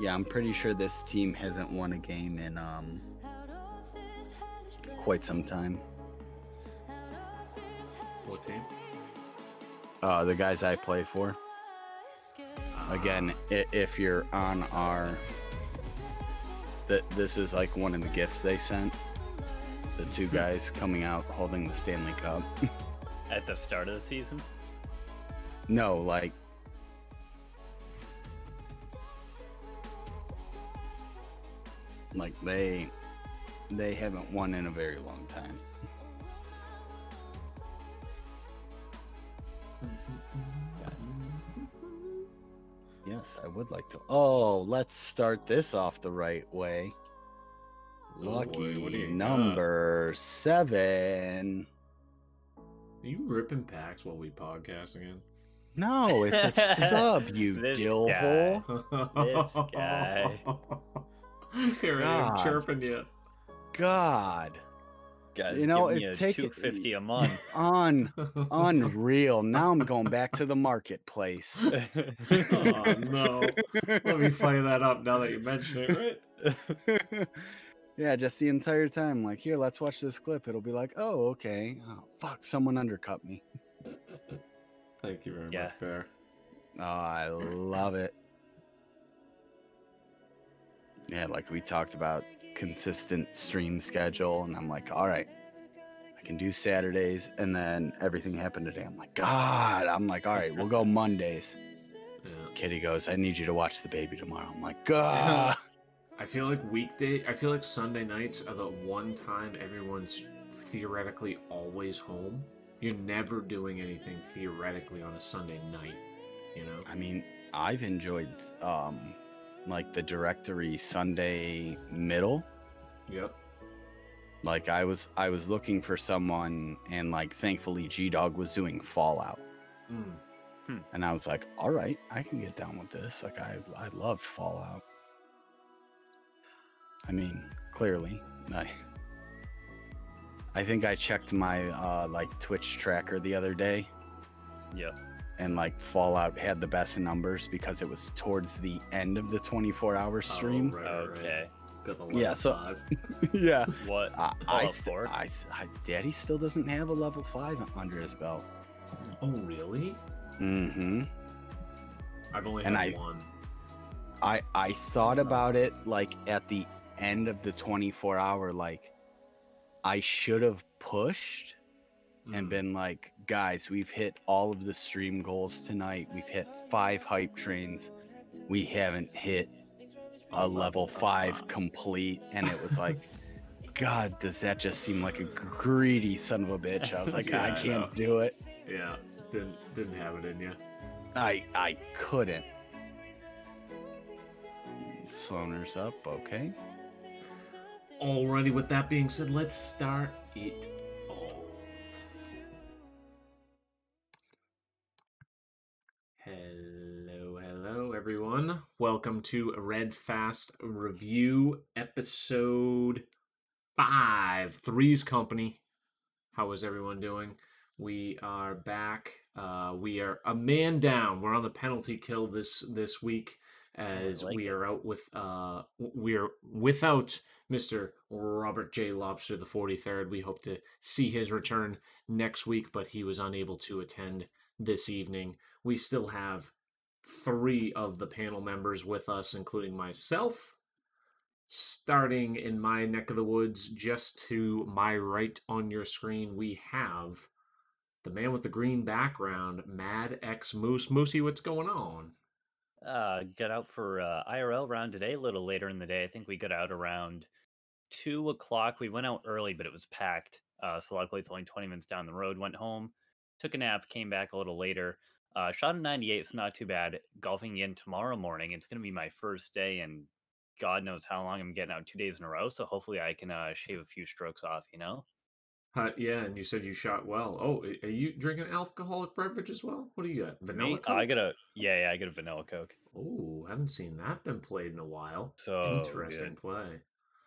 Yeah, I'm pretty sure this team hasn't won a game in quite some time. What team? The guys I play for. Again, if you're on our... This is like one of the gifts they sent. The two guys coming out holding the Stanley Cup. At the start of the season? No, like... Like, they haven't won in a very long time. Yes, I would like to. Oh, let's start this off the right way. Lucky number 7. Are you ripping packs while we podcast again? No, it's a sub, you dill hole. This guy. Here I am chirping you. God. Guys, you know, it takes $250 a month. Unreal. Now I'm going back to the marketplace. Oh no. Let me fire that up now that you mention it, right? Yeah, just the entire time, like, here, let's watch this clip. It'll be like, oh, okay. Oh, fuck, someone undercut me. Thank you very much, Bear. Oh, I love it. Yeah, like we talked about consistent stream schedule, and I'm like, all right, I can do Saturdays, and then everything happened today. I'm like, God, I'm like, all right, we'll go Mondays. Yeah. Kitty goes, I need you to watch the baby tomorrow. I'm like, God. I feel like Sunday nights are the one time everyone's theoretically always home. You're never doing anything theoretically on a Sunday night, you know? I mean, I've enjoyed like the directory Sunday middle. Yep. Like I was looking for someone, and like thankfully G-Dog was doing Fallout. And I was like, all right, I can get down with this. Like I loved Fallout. I mean, clearly, I think I checked my like Twitch tracker the other day. Yeah. And like Fallout had the best numbers because it was towards the end of the 24-hour stream. Oh, okay. Yeah, so yeah. What? Daddy still doesn't have a level 5 under his belt. Oh, really? Mm-hmm. I've only had one. I thought about it like at the end of the 24-hour, like I should have pushed and been like, guys, we've hit all of the stream goals tonight. We've hit 5 hype trains. We haven't hit a level 5 complete. And it was like, God, does that just seem like a greedy son of a bitch? I was like, I can't do it. Yeah, didn't have it in you. I couldn't. Sloaner's up, okay. Alrighty, with that being said, let's start it off. Hello, everyone. Welcome to Red Fast Review, episode 5, Three's Company. How is everyone doing? We are back. We are a man down. We're on the penalty kill this week, as we are out with we're without Mr. Robert J. Lobster the 43rd. We hope to see his return next week, but he was unable to attend this evening. We still have 3 of the panel members with us, including myself. Starting in my neck of the woods, just to my right on your screen, we have the man with the green background, Mad X Moose. Moosey, what's going on? Got out for IRL round today, a little later in the day. I think we got out around 2 o'clock. We went out early, but it was packed. So luckily it's only 20 minutes down the road. Went home, took a nap, came back a little later. Shot a 98, so not too bad. Golfing again tomorrow morning. It's going to be my first day, and God knows how long I'm getting out 2 days in a row. So hopefully I can shave a few strokes off, you know? Yeah, and you said you shot well. Oh, are you drinking alcoholic beverage as well? What do you got? Vanilla Coke? I got a vanilla Coke. Oh, haven't seen that been played in a while. So interesting play.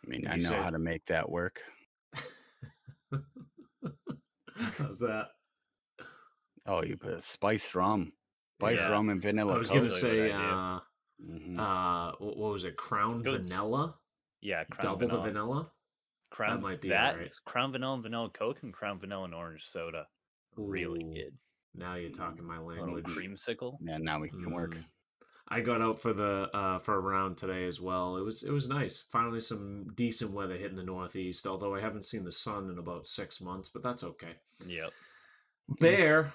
I mean, I know how to make that work. How's that? Oh, you put spiced rum, rum and vanilla. I was gonna say, What was it? Crown Good. Vanilla? Yeah, Crown Double Vanilla. the vanilla? Crown, that might be that, all right. Crown Vanilla and Vanilla Coke and Crown Vanilla and Orange Soda. Really Ooh, good. Now you're talking my A little language. creamsicle. Yeah, now we can work. I got out for a round today as well. It was nice. Finally, some decent weather hitting the Northeast. Although I haven't seen the sun in about 6 months, but that's okay. Yep. Bear,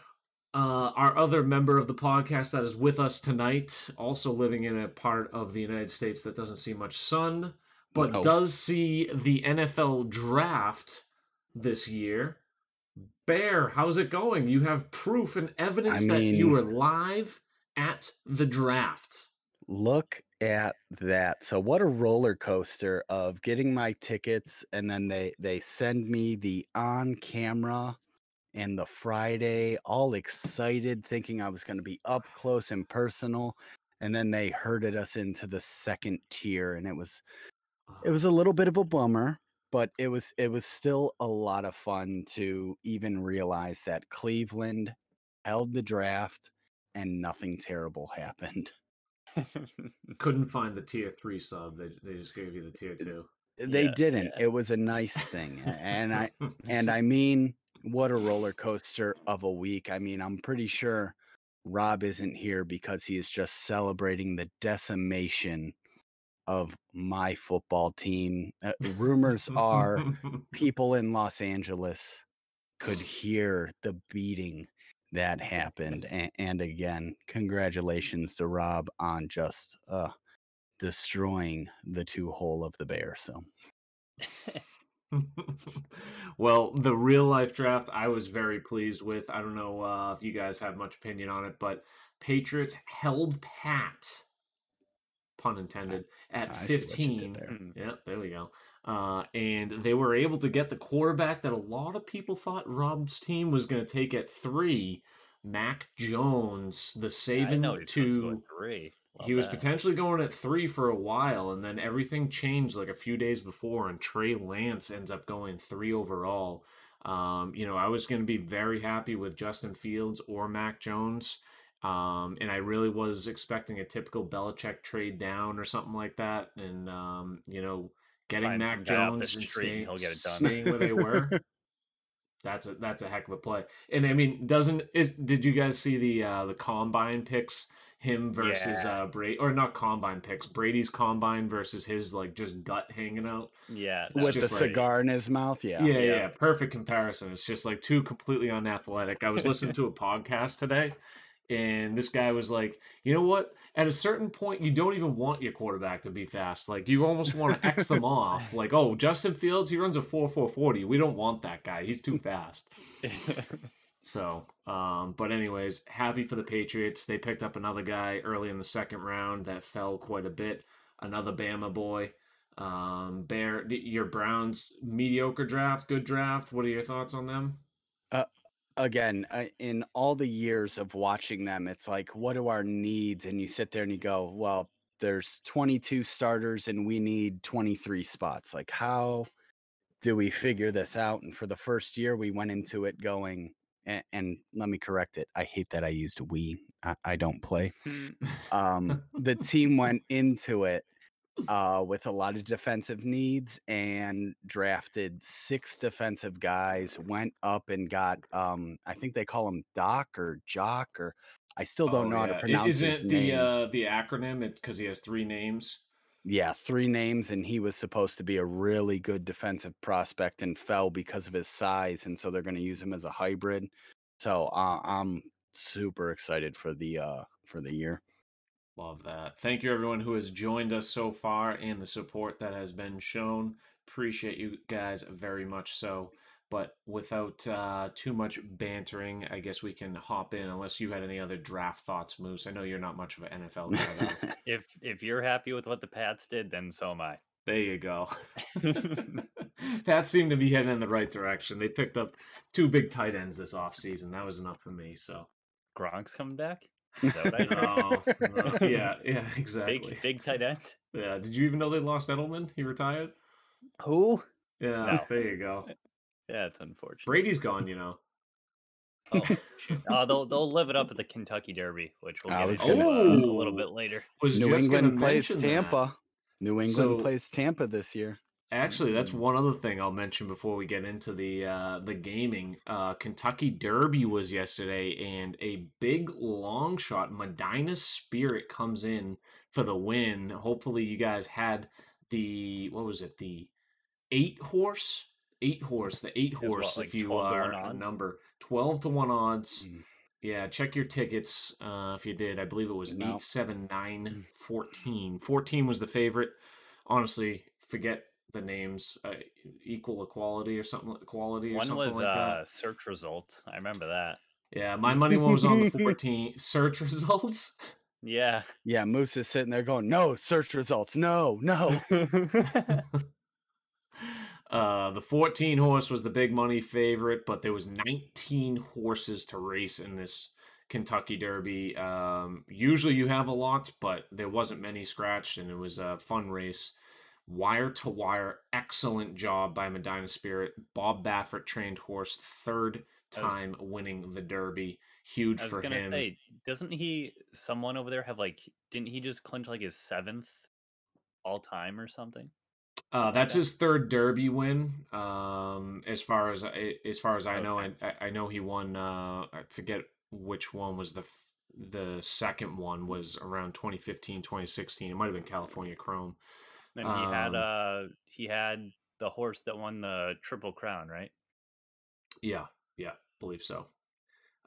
our other member of the podcast that is with us tonight, also living in a part of the United States that doesn't see much sun, but does see the NFL draft this year. Bear, how's it going? You have proof and evidence that you were live at the draft. Look at that. So what a roller coaster of getting my tickets, and then they send me the on camera and the Friday, all excited, thinking I was going to be up close and personal, and then they herded us into the second tier, and it was a little bit of a bummer, but it was still a lot of fun to even realize that Cleveland held the draft and nothing terrible happened. Couldn't find the tier 3 sub. They just gave you the tier 2. They didn't. It was a nice thing. And I mean, what a roller coaster of a week. I mean, I'm pretty sure Rob isn't here because he is just celebrating the decimation of my football team. Rumors are people in Los Angeles could hear the beating that happened. And again, congratulations to Rob on just destroying the 2-hole of the Bear. So well, the real life draft I was very pleased with. I don't know if you guys have much opinion on it, but Patriots held pat, pun intended, at 15. Yeah, there we go. And they were able to get the quarterback that a lot of people thought Rob's team was going to take at 3, Mac Jones, the Saban to 3. He was potentially going at 3 for a while, and then everything changed like a few days before, and Trey Lance ends up going 3 overall. I was going to be very happy with Justin Fields or Mac Jones, and I really was expecting a typical Belichick trade down or something like that, and getting Mac Jones and staying where they were. That's a heck of a play. And I mean, did you guys see the combine picks? Him versus Brady, or not combine picks, Brady's combine versus his like just gut hanging out. Yeah, with the cigar in his mouth. Yeah. Perfect comparison. It's just like two completely unathletic. I was listening to a podcast today, and this guy was like, you know what? At a certain point, you don't even want your quarterback to be fast. Like, you almost want to X them off. Like, oh, Justin Fields, he runs a 4.40. We don't want that guy. He's too fast. So, but anyways, happy for the Patriots. They picked up another guy early in the second round that fell quite a bit. Another Bama boy. Bear, your Browns, mediocre draft, good draft. What are your thoughts on them? Again, in all the years of watching them, it's like, what are our needs? And you sit there and you go, well, there's 22 starters and we need 23 spots. Like, how do we figure this out? And for the first year, we went into it going, and let me correct it. I hate that I used we. I don't play. The team went into it with a lot of defensive needs and drafted 6 defensive guys, went up and got, I think they call him Doc or Jock, or I still don't know how to pronounce his name. Isn't it the acronym because he has 3 names? Yeah, 3 names, and he was supposed to be a really good defensive prospect and fell because of his size, and so they're going to use him as a hybrid. So I'm super excited for the year. Love that. Thank you, everyone who has joined us so far and the support that has been shown. Appreciate you guys very much so. But without too much bantering, I guess we can hop in unless you had any other draft thoughts, Moose. I know you're not much of an NFL guy. If you're happy with what the Pats did, then so am I. There you go. Pats seem to be heading in the right direction. They picked up 2 big tight ends this offseason. That was enough for me. So Gronk's coming back? Is that what I yeah, exactly. Big tight end. Yeah. Did you even know they lost Edelman? He retired. Who? Yeah. No. There you go. Yeah, it's unfortunate. Brady's gone. Oh shit! They'll live it up at the Kentucky Derby, which we'll I get was into gonna- a little bit later. Was New just gonna England plays mention Tampa. New England So- plays Tampa this year. Actually, that's one other thing I'll mention before we get into the gaming. Kentucky Derby was yesterday, and a big long shot, Medina Spirit, comes in for the win. Hopefully, you guys had the the 8 horse, the 8 Is what, horse. like If you 12 to 1 are a odds? number 12 to 1 odds. Mm. Yeah, check your tickets if you did. I believe it was No. 8, 7, 9, 14. 14 was the favorite. Honestly, forget the names. Equal equality or something. Equality or One something was like that. search results. I remember that. Yeah, my money one was on the 14 search results. Yeah. Yeah, Moose is sitting there going, "No, search results. No, no." The 14 horse was the big money favorite, but there was 19 horses to race in this Kentucky Derby. Usually you have a lot, but there wasn't many scratched, and it was a fun race. Wire to wire, excellent job by Medina Spirit. Bob Baffert trained horse, third time winning the Derby. Huge I was for gonna him. say, doesn't someone over there have didn't he just clinch his 7th all time or something? That's his third Derby win. As far as I know, Okay. I know he won. I forget which one was the second one was around 2015, 2016. It might have been California Chrome. And he had the horse that won the Triple Crown, right? Yeah, believe so.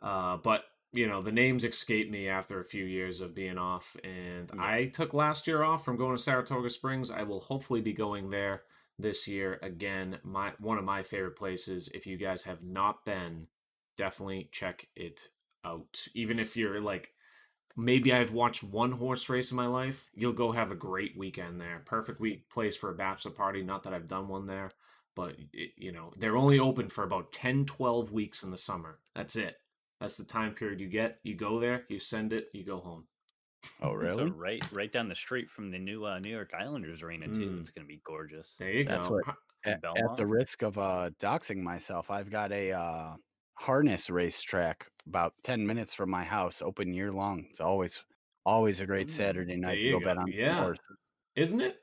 But the names escaped me after a few years of being off, and Yeah. I took last year off from going to Saratoga Springs. I will hopefully be going there this year again. One of my favorite places. If you guys have not been, definitely check it out. Even if you're maybe I've watched one horse race in my life, you'll go have a great weekend there. Perfect place for a bachelor party. Not that I've done one there, but they're only open for about 10, 12 weeks in the summer. That's it. That's the time period you get. You go there, you send it, you go home. Oh, So really? right down the street from the new New York Islanders arena too. It's gonna be gorgeous. There you That's go. what. At the Belmont? risk of doxing myself, I've got a harness racetrack about 10 minutes from my house, open year long. It's always a great Saturday night to There go you bet go. on Yeah. horses. Isn't it?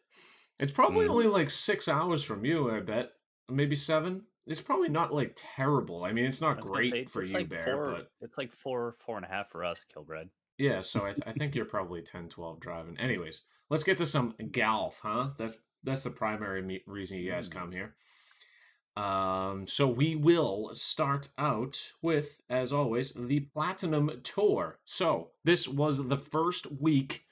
It's probably Mhm. only 6 hours from you, I bet. Maybe 7. It's probably not terrible. I mean, it's I not was gonna say, great for it's you, Bear, but it's like 4.5 for us, Kilbred. yeah, so I think you're probably 10, 12 driving. Anyways, let's get to some golf, huh? That's the primary reason you guys come here. So we will start out with, as always, the Platinum Tour. So this was the first week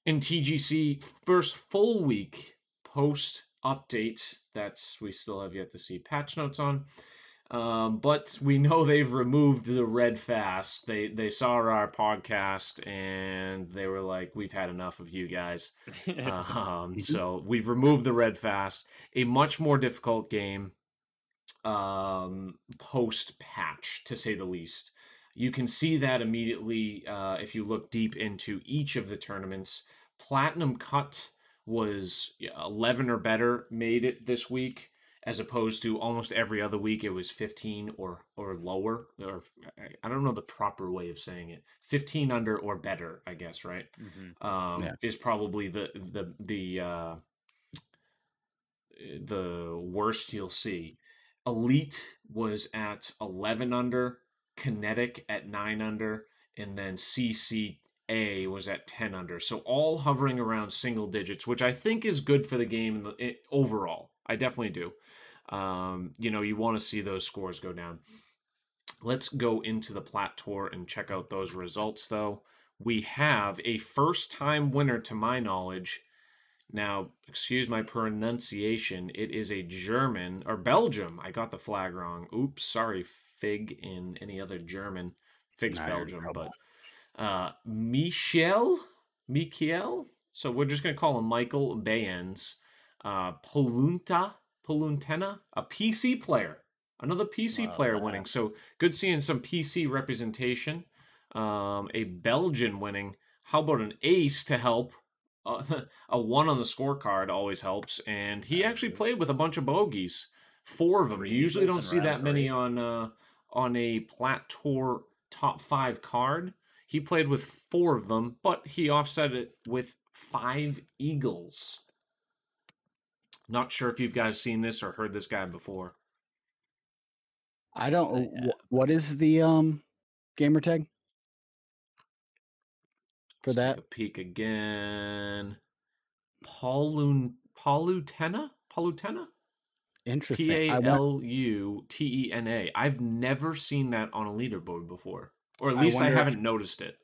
in TGC, first full week post update that we still have yet to see patch notes on. But we know they've removed the red fast. They saw our podcast and they were like, "We've had enough of you guys." So we've removed the red fast. A much more difficult game post patch, to say the least. You can see that immediately if you look deep into each of the tournaments. Platinum Cut was 11 or better made it this week, as opposed to almost every other week it was 15 or lower, or I don't know the proper way of saying it. 15 under or better, I guess, right? Is probably the worst you'll see. Elite was at 11 under, Kinetic at 9 under, and then CCA was at 10 under. So all hovering around single digits, which I think is good for the game overall. I definitely do. You want to see those scores go down. Let's go into the Plat Tour and check out those results, though. We have a first-time winner, to my knowledge. Now, excuse my pronunciation. It is a German, or Belgium. I got the flag wrong. Oops, sorry, Fig in any other German. Fig's Belgium, but Michael. So we're just going to call him Michael Bayens. Poluntena, a PC player. Another PC player winning. So good seeing some PC representation. A Belgian winning. How about an ace to help? A 1 on the scorecard always helps, and he actually played with a bunch of bogeys, 4 of them. You usually don't see that many on on a Plat Tour top 5 card. He played with 4 of them, but he offset it with 5 eagles. Not sure if you guys seen this or heard this guy before. I don't. What is the gamer tag for Let's that? take a peek again. Palutena? Interesting. Palutena. I've never seen that on a leaderboard before, or at least I haven't noticed it.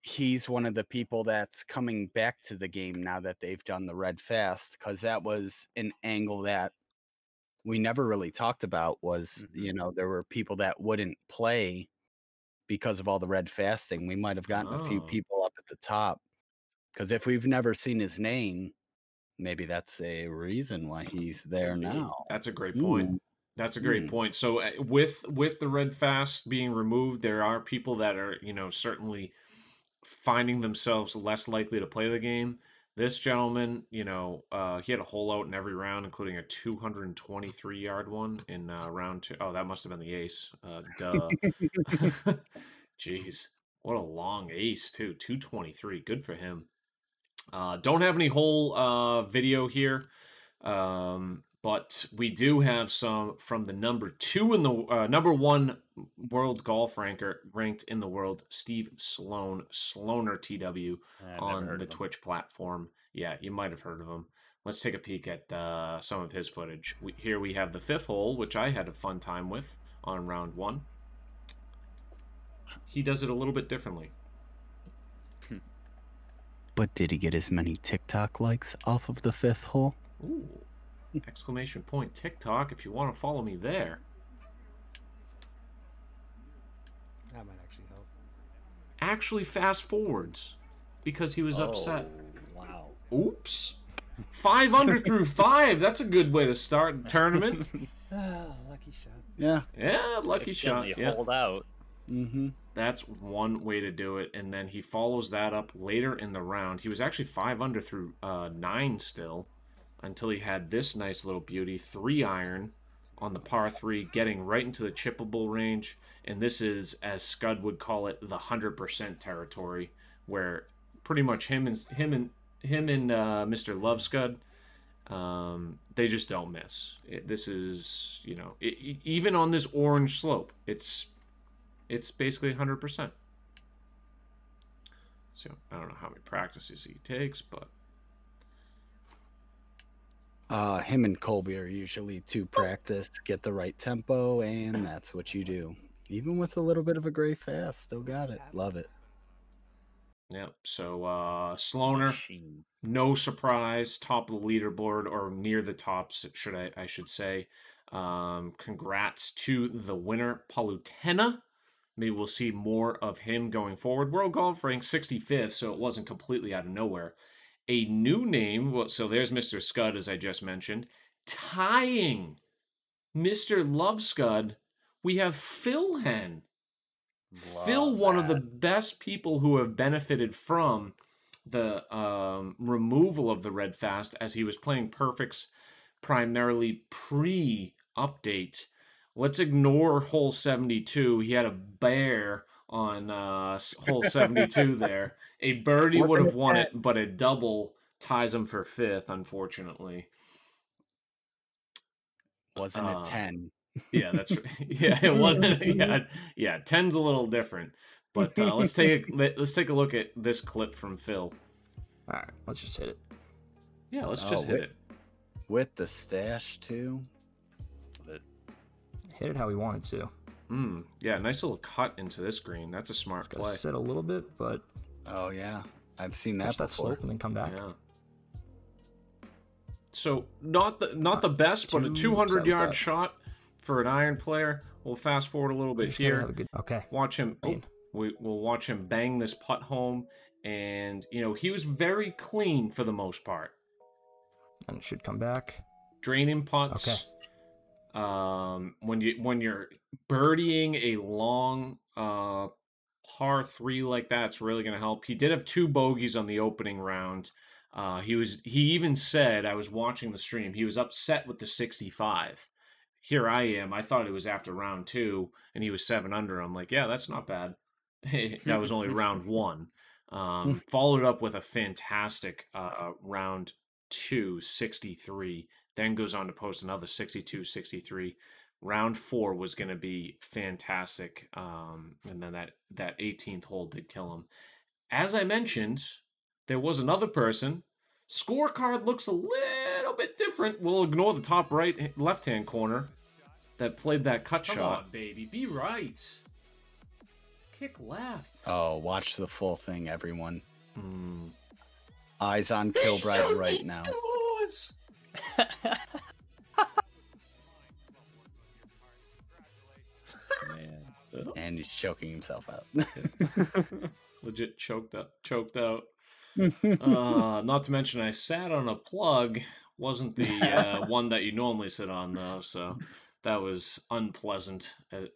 He's one of the people that's coming back to the game now that they've done the Red Fast, because that was an angle that we never really talked about. Was there were people that wouldn't play because of all the red fasting. We might have gotten a few people up at the top, because if we've never seen his name, maybe that's a reason why he's there now. That's a great point. That's a great point. So with the red fast being removed, there are people that are, certainly finding themselves less likely to play the game. This gentleman, he had a hole out in every round, including a 223-yard one in round 2. Oh, that must have been the ace. Duh. Jeez. What a long ace, too. 223. Good for him. Don't have any whole video here, but we do have some from the number 1 world golf ranked in the world, Steve Sloan, Sloaner TW, on the Twitch platform. Yeah, you might have heard of him. Let's take a peek at some of his footage. Here we have the 5th hole, which I had a fun time with on round 1. He does it a little bit differently. But did he get as many TikTok likes off of the 5th hole? Ooh. Exclamation point TikTok if you want to follow me there. That might actually help. Actually fast forwards because he was upset. Wow. Oops. 5 under through 5. That's a good way to start the tournament. Lucky shot. Yeah. Yeah, lucky shot. Yeah. Hold out. That's one way to do it, and then he follows that up later in the round. He was actually 5 under through 9 still, until he had this nice little beauty, 3-iron on the par 3, getting right into the chippable range. And this is, as Scud would call it, the 100% territory, where pretty much him and Mr. Love Scud, they just don't miss. This is, even on this orange slope, it's basically 100%. So I don't know how many practices he takes, but him and Colby are usually to practice, get the right tempo, and that's what you do. Even with a little bit of a gray fast, still got it. Love it. Yeah. So Sloaner, no surprise, top of the leaderboard, or near the tops, I should say. Congrats to the winner, Palutena. Maybe we'll see more of him going forward. World Golf ranked 65th, so it wasn't completely out of nowhere. A new name, so there's Mr. Scud, as I just mentioned. Tying Mr. Love Scud, we have Phil Hen. Phil, one of the best people who have benefited from the removal of the red fast, as he was playing perfects primarily pre-update. Let's ignore hole 72. He had a bear on hole 72 there. A birdie would have won it, but a double ties him for 5th, unfortunately. Wasn't it 10? Yeah, that's right. Yeah, it wasn't. Yeah, 10's a little different. But let's take a look at this clip from Phil. All right, let's just hit it. Yeah, let's just hit it. With the stash, too. Hit it how we wanted to. Yeah, nice little cut into this green. That's a smart play. Sit a little bit, but... Oh, yeah. I've seen that before. That slope and then come back. Yeah. So, not the best, but a 200-yard shot for an iron player. We'll fast forward a little bit here. Okay. Watch him. We'll watch him bang this putt home. And, he was very clean for the most part. And it should come back. Draining putts. Okay. When you're birdieing a long par 3 like that, it's really going to help. He did have 2 bogeys on the opening round. He even said, I was watching the stream, he was upset with the 65. here I am. I thought it was after round 2, and he was 7 under. I'm like, yeah, that's not bad. That was only round 1. Followed up with a fantastic round 2, 63. Then goes on to post another 62, 63. Round 4 was going to be fantastic. And then that 18th hole did kill him. As I mentioned, there was another person. Scorecard looks a little bit different. We'll ignore the top right, left-hand corner that played that cut Come shot. on, Baby, be right. Kick left. Oh, watch the full thing, everyone. Mm. Eyes on Kilbride right now. Man. And he's choking himself out. Legit choked out. Not to mention, I sat on a plug. Wasn't the one that you normally sit on, though, so that was unpleasant.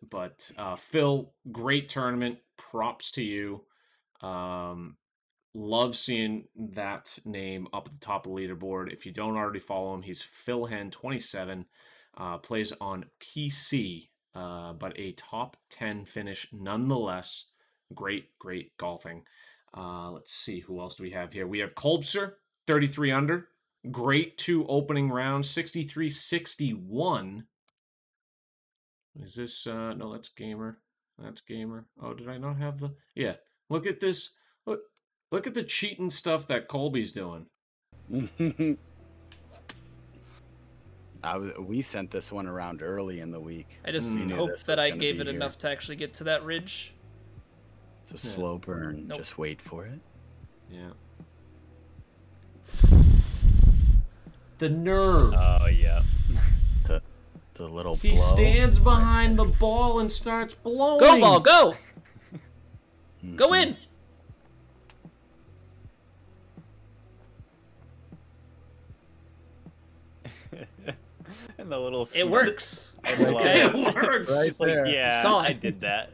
But Phil, great tournament. Props to you. Love seeing that name up at the top of the leaderboard. If you don't already follow him, he's PhilHen27. Plays on PC, but a top 10 finish nonetheless. Great golfing. Let's see, who else do we have here? We have Kolbster, 33 under. Great 2 opening rounds, 63-61. Is this, no, that's Gamer. That's Gamer. Oh, did I not have the, yeah. Look at this. Look at the cheating stuff that Colby's doing. We sent this one around early in the week. I just We knew hope this that was I gonna gave be it here. enough to actually get to that ridge. It's a slow burn. Nope. Just wait for it. Yeah. The nerve. Oh, yeah. The little He blow. stands behind the ball and starts blowing. Go, ball, go! Go in! And the little It smirk. works. I love Okay. it. It works. Right there. Yeah, Saw I it. did that.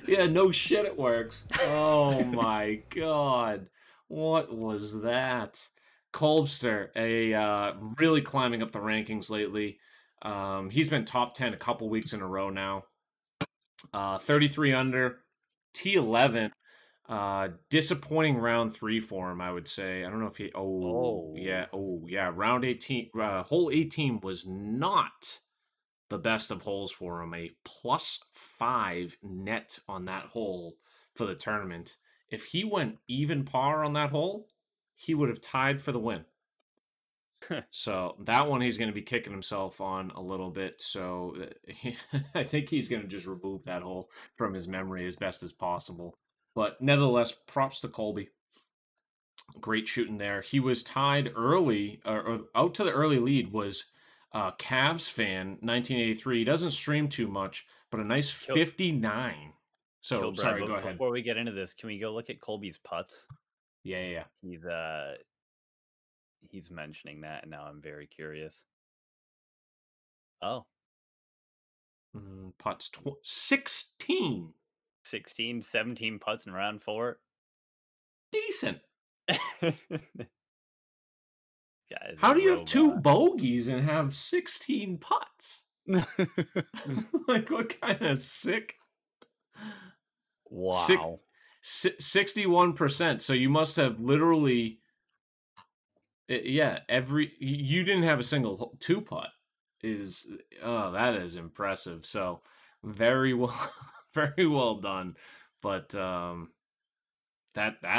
Yeah, no shit, it works. Oh my god. What was that? Kolbster, really climbing up the rankings lately. He's been top 10 a couple weeks in a row now. 33 under, T11. Disappointing round 3 for him, I would say. I don't know if he. Oh. Yeah. Round 18, hole 18 was not the best of holes for him. A +5 net on that hole for the tournament. If he went even par on that hole, he would have tied for the win. So that one he's going to be kicking himself on a little bit. So I think he's going to just remove that hole from his memory as best as possible. But nevertheless, props to Colby. Great shooting there. He was tied early, or out to the early lead was Cavs fan, 1983. He doesn't stream too much, but a nice 59. So, Kilbride, sorry, but go ahead. Before we get into this, can we go look at Colby's putts? Yeah. He's mentioning that, and now I'm very curious. Oh, Putts 16. 16, 17 putts in round 4. Decent. Guys, How a do you have 2 robot. bogeys and have 16 putts? Like, what kind of sick? Wow. 61%. So you must have literally, you didn't have a single 2 putt. That is impressive. So very well done. But that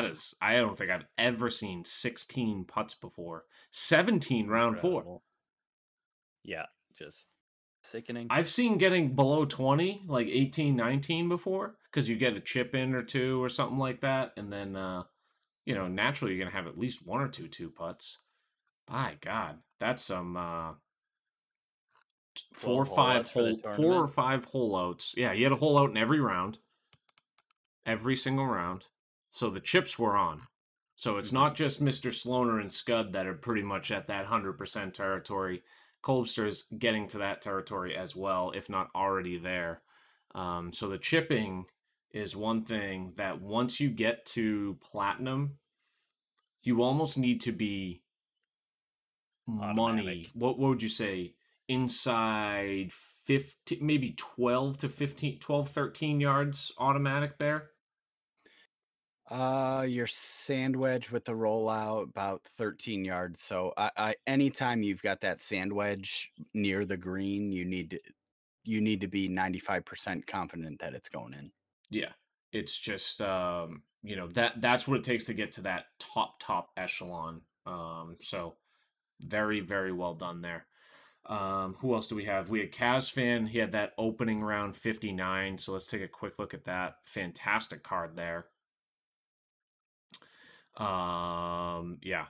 is, I don't think I've ever seen 16 putts before. 17 round 4. Incredible. Yeah, just sickening. I've seen getting below 20, like 18, 19 before, because you get a chip in or 2 or something like that, and then naturally you're gonna have at least 1 or 2 putts. By God, that's some 4 or 5 hole outs. Yeah, he had a hole out in every round, every single round. So the chips were on. So it's not just Mr. Sloaner and Scud that are pretty much at that 100% territory. Kolbster's getting to that territory as well, if not already there. So the chipping is one thing that once you get to platinum, you almost need to be money. Automatic. What would you say? inside 15, maybe 12 to 15, 12, 13 yards automatic bear? Your sand wedge with the rollout about 13 yards. So I anytime you've got that sand wedge near the green, you need to be 95% confident that it's going in. Yeah. It's just that's what it takes to get to that top echelon. So very, very well done there. Who else do we have? We had Kazfan. He had that opening round 59. So let's take a quick look at that. Fantastic card there. Yeah.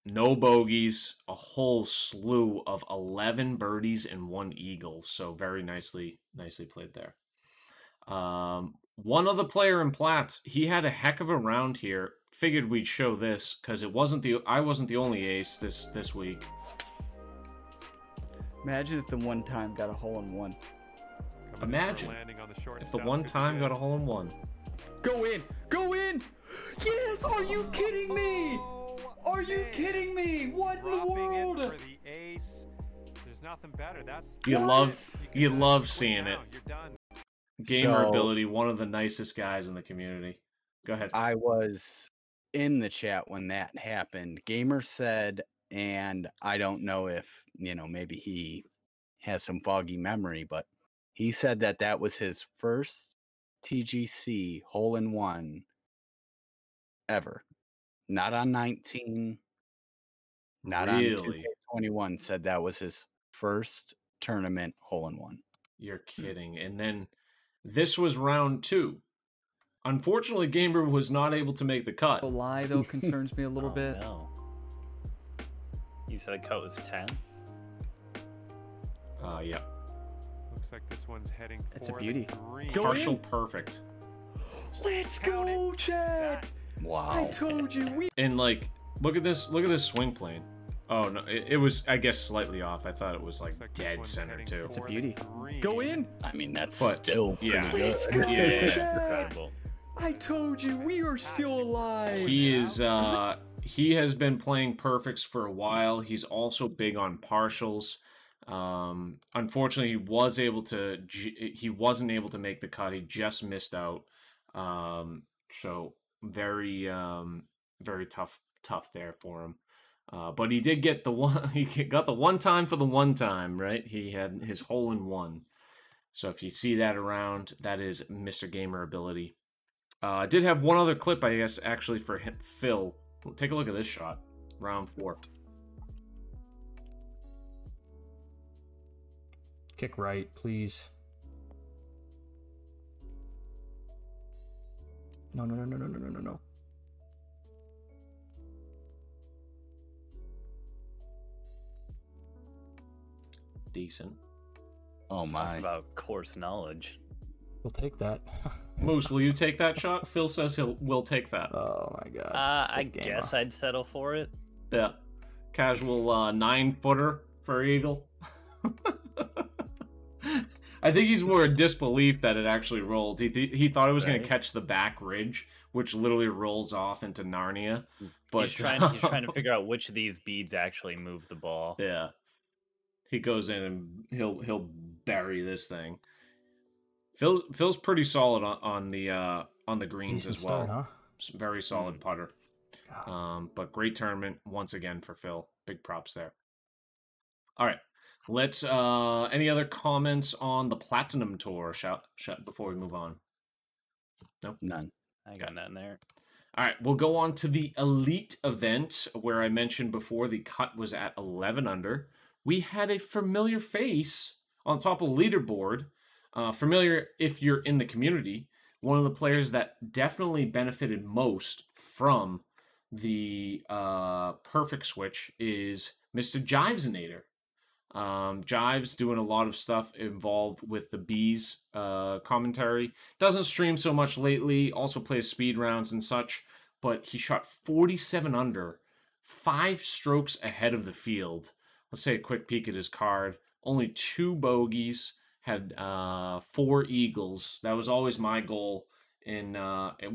No bogeys, a whole slew of 11 birdies and 1 eagle. So very nicely played there. One other player in Platts, he had a heck of a round here. Figured we'd show this because I wasn't the only ace this week. Imagine if the one time got a hole in one. Imagine if the one time got a hole in one. Go in! Go in! Yes! Are you kidding me? Are you kidding me? What in the world? For the ace. There's nothing better. You love seeing it. You're done. Gamer ability, one of the nicest guys in the community. Go ahead. I was in the chat when that happened. Gamer said, and I don't know if, maybe he has some foggy memory, but he said that was his first TGC hole-in-one ever. Not on 19, not on 2K21, said that was his first tournament hole-in-one. You're kidding. And then this was round 2. Unfortunately, Gamer was not able to make the cut. The lie, though, concerns me a little bit. No. You said the cut was 10? Yeah. Looks like this one's heading It's a for beauty. the green. Partial perfect. Let's go, Chad! Wow. I told you. And look at this swing plane. Oh no, it was, I guess, slightly off. I thought it was Looks like this dead one's center heading too. It's a for beauty. the green. Go in! I mean, that's But, still pretty yeah. good. Let's go, Yeah. Chad! Incredible. I told you, we are still alive! He is he has been playing perfects for a while. He's also big on partials. Unfortunately, he wasn't able to make the cut. He just missed out. So very very tough there for him. But he did get the one. He got the one time for the one time, right? He had his hole in one. So if you see that around, that is Mr. Gamer ability. I did have one other clip, I guess, actually for him, Phil. Take a look at this shot, round 4. Kick right, please. No. Decent. Oh my. About course knowledge. We'll take that. Moose, will you take that shot? Phil says we'll take that. Oh my god. I Sick gamer. guess I'd settle for it. Yeah. Casual 9-footer for Eagle. I think he's more in disbelief that it actually rolled. He thought it was going to catch the back ridge, which literally rolls off into Narnia. But He's trying to figure out which of these beads actually move the ball. yeah, he goes in and he'll bury this thing. Phil's pretty solid on the greens Decent as well. start, huh? Very solid putter. But great tournament once again for Phil. Big props there. All right. Let's any other comments on the Platinum Tour shout before we move on? No? None. I got nothing there. All right, we'll go on to the Elite event where I mentioned before the cut was at 11 under. We had a familiar face on top of the leaderboard. Familiar if you're in the community. One of the players that definitely benefited most from the perfect switch is Mr. Jivesinator. Jives doing a lot of stuff involved with the Bees commentary. Doesn't stream so much lately, also plays speed rounds and such, but he shot 47 under, 5 strokes ahead of the field. Let's take a quick peek at his card. Only 2 bogeys, had 4 eagles. That was always my goal in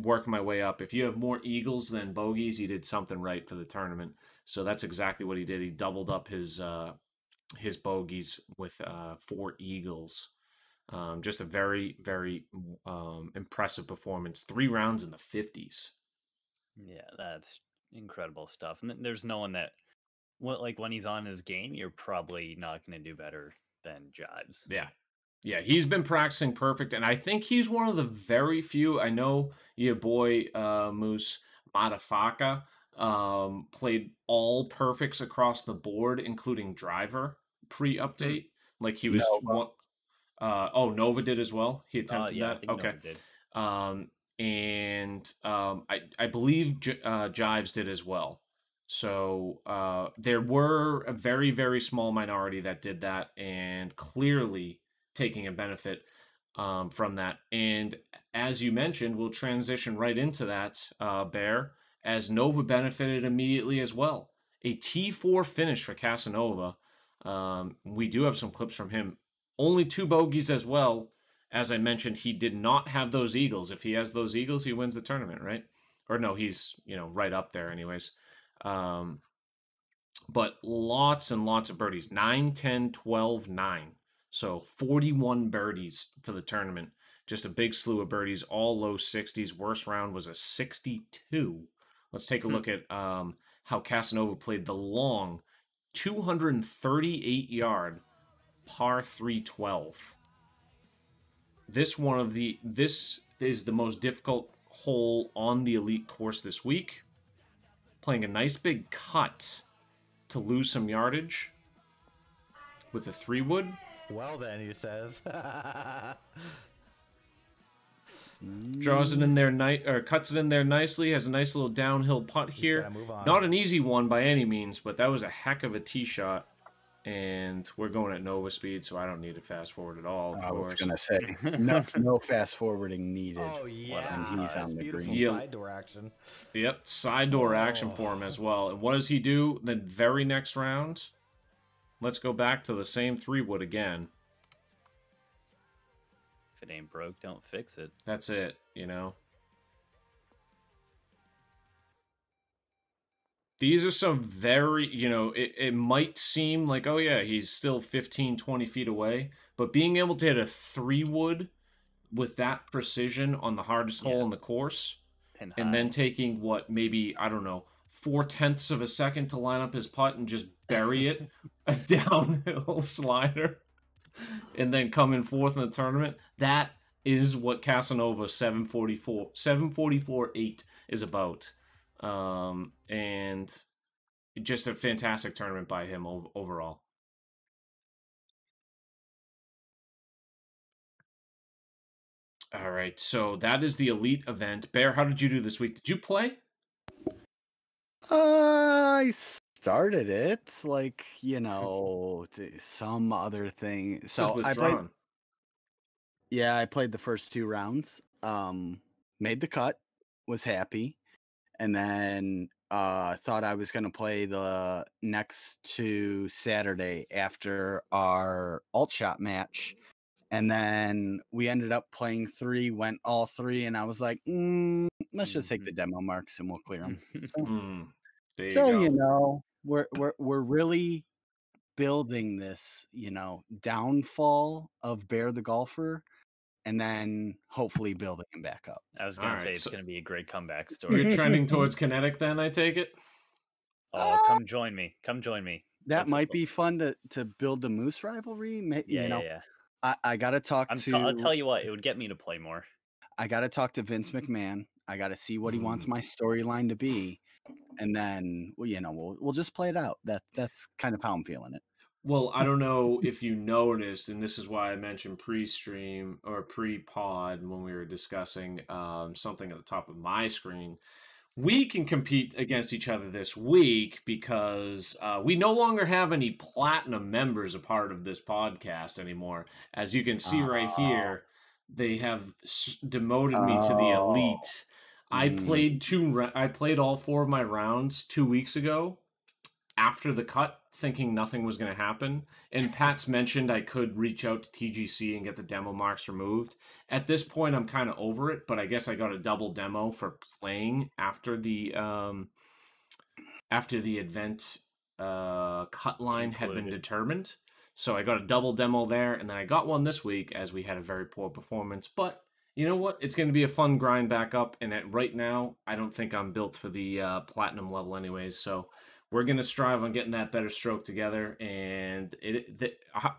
working my way up. If you have more eagles than bogeys, you did something right for the tournament. So that's exactly what he did. He doubled up his his bogeys with 4 eagles. Just a very, very impressive performance. 3 rounds in the 50s. Yeah, that's incredible stuff. And there's no one that, when he's on his game, you're probably not going to do better than Jives. Yeah. Yeah, he's been practicing perfect, and I think he's one of the very few. I know your boy Moose Matafaka played all perfects across the board, including driver pre-update. Like he was one. Nova did as well. He attempted yeah, that. I think Okay. Nova did. I believe Jives did as well. So there were a very, very small minority that did that, and clearly taking a benefit from that. And as you mentioned, we'll transition right into that, Bear, as Nova benefited immediately as well. A T4 finish for Casanova. We do have some clips from him. Only 2 bogeys as well. As I mentioned, he did not have those eagles. If he has those eagles, he wins the tournament, right? Or no, he's right up there anyways. But lots and lots of birdies. 9, 10, 12, 9. So 41 birdies for the tournament. Just a big slew of birdies, all low 60s. Worst round was a 62. Let's take a look at how Casanova played the long 238-yard par 312. This is the most difficult hole on the elite course this week. Playing a nice big cut to lose some yardage with a 3-wood. Well then, he says. Draws it in there, cuts it in there nicely. Has a nice little downhill putt here. Not an easy one by any means, but that was a heck of a tee shot. And we're going at Nova speed, so I don't need to fast forward at all. I was gonna say no fast forwarding needed. Oh yeah, and he's on the green. Side door action. Yep, side door action for him as well. And what does he do? The very next round, let's go back to the same 3-wood again. If it ain't broke, don't fix it. That's it, These are some very, it might seem like, oh yeah, he's still 15, 20 feet away. But being able to hit a 3-wood with that precision on the hardest hole in the course, and then taking maybe, I don't know, 0.4 of a second to line up his putt and just bury it a downhill slider, and then come in 4th in the tournament, that is what Casanova 744-8 is about. And just a fantastic tournament by him overall. All right, so that is the elite event. Bear, how did you do this week? Did you play? I started it, some other thing. So I played. Yeah, I played the first 2 rounds. Made the cut, was happy, and then thought I was gonna play the next 2 Saturday after our alt shot match. And then we ended up playing 3, went all 3, and I was like, let's just take the demo marks and we'll clear them. So we're really building this, downfall of Bear the golfer, and then hopefully building him back up. I was gonna say it's gonna be a great comeback story. You're trending towards Kinetic, then I take it. Oh, come join me! Come join me. That might be fun to build the Moose rivalry. Yeah. I gotta talk to. I'll tell you what, it would get me to play more. I gotta talk to Vince McMahon. I gotta see what he wants my storyline to be, and then we'll just play it out. That's kind of how I'm feeling it. Well, I don't know if you noticed, and this is why I mentioned pre-stream or pre-pod when we were discussing something at the top of my screen. We can compete against each other this week because we no longer have any platinum members a part of this podcast anymore. As you can see right here, they have demoted me to the elite. I played all 4 of my rounds 2 weeks ago after the cut, thinking nothing was going to happen. And Pat's mentioned I could reach out to TGC and get the demo marks removed. At this point, I'm kind of over it, but I guess I got a double demo for playing after the event cut line had been Concluded. determined. So I got a double demo there, and then I got one this week as we had a very poor performance. But you know what? It's going to be a fun grind back up. And right now, I don't think I'm built for the platinum level anyways. So we're going to strive on getting that better stroke together. And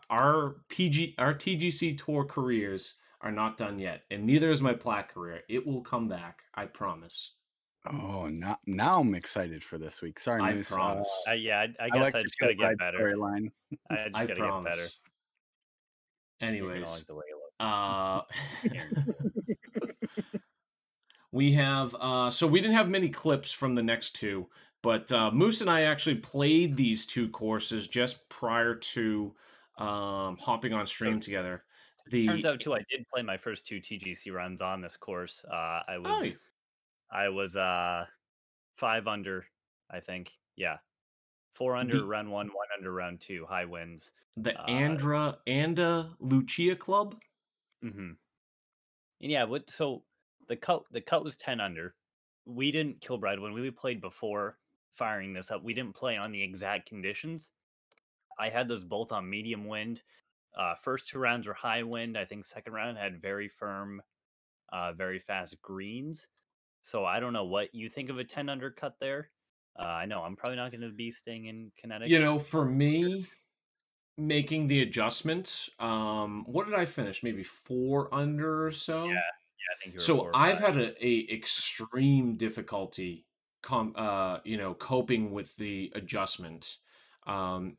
our TGC Tour careers are not done yet. And neither is my plat career. It will come back. I promise. Oh, now I'm excited for this week. Sorry, I Moose. promise. Yeah, I I guess like I the just gotta Kill Bride get better. storyline. I just I gotta promise. get better. You're gonna Anyways, like the way you look. we have so we didn't have many clips from the next two, but Moose and I actually played these two courses just prior to hopping on stream together. Turns out too, I did play my first 2 TGC runs on this course. I was 5 under, I think. Yeah, 4 under round 1, 1 under round 2, high wins. The Anda Lucia Club. Mm-hmm. And yeah, so the cut was 10 under. We didn't kill Bride when we played before firing this up. We didn't play on the exact conditions. I had those both on medium wind. First 2 rounds were high wind. I think second round had very firm, very fast greens. So I don't know what you think of a 10 under cut there. I know I'm probably not going to be staying in kinetic. You know, for me, making the adjustments, what did I finish? Maybe 4 under or so. Yeah, I think you were so 4 or I've 5. had a extreme difficulty, coping with the adjustment.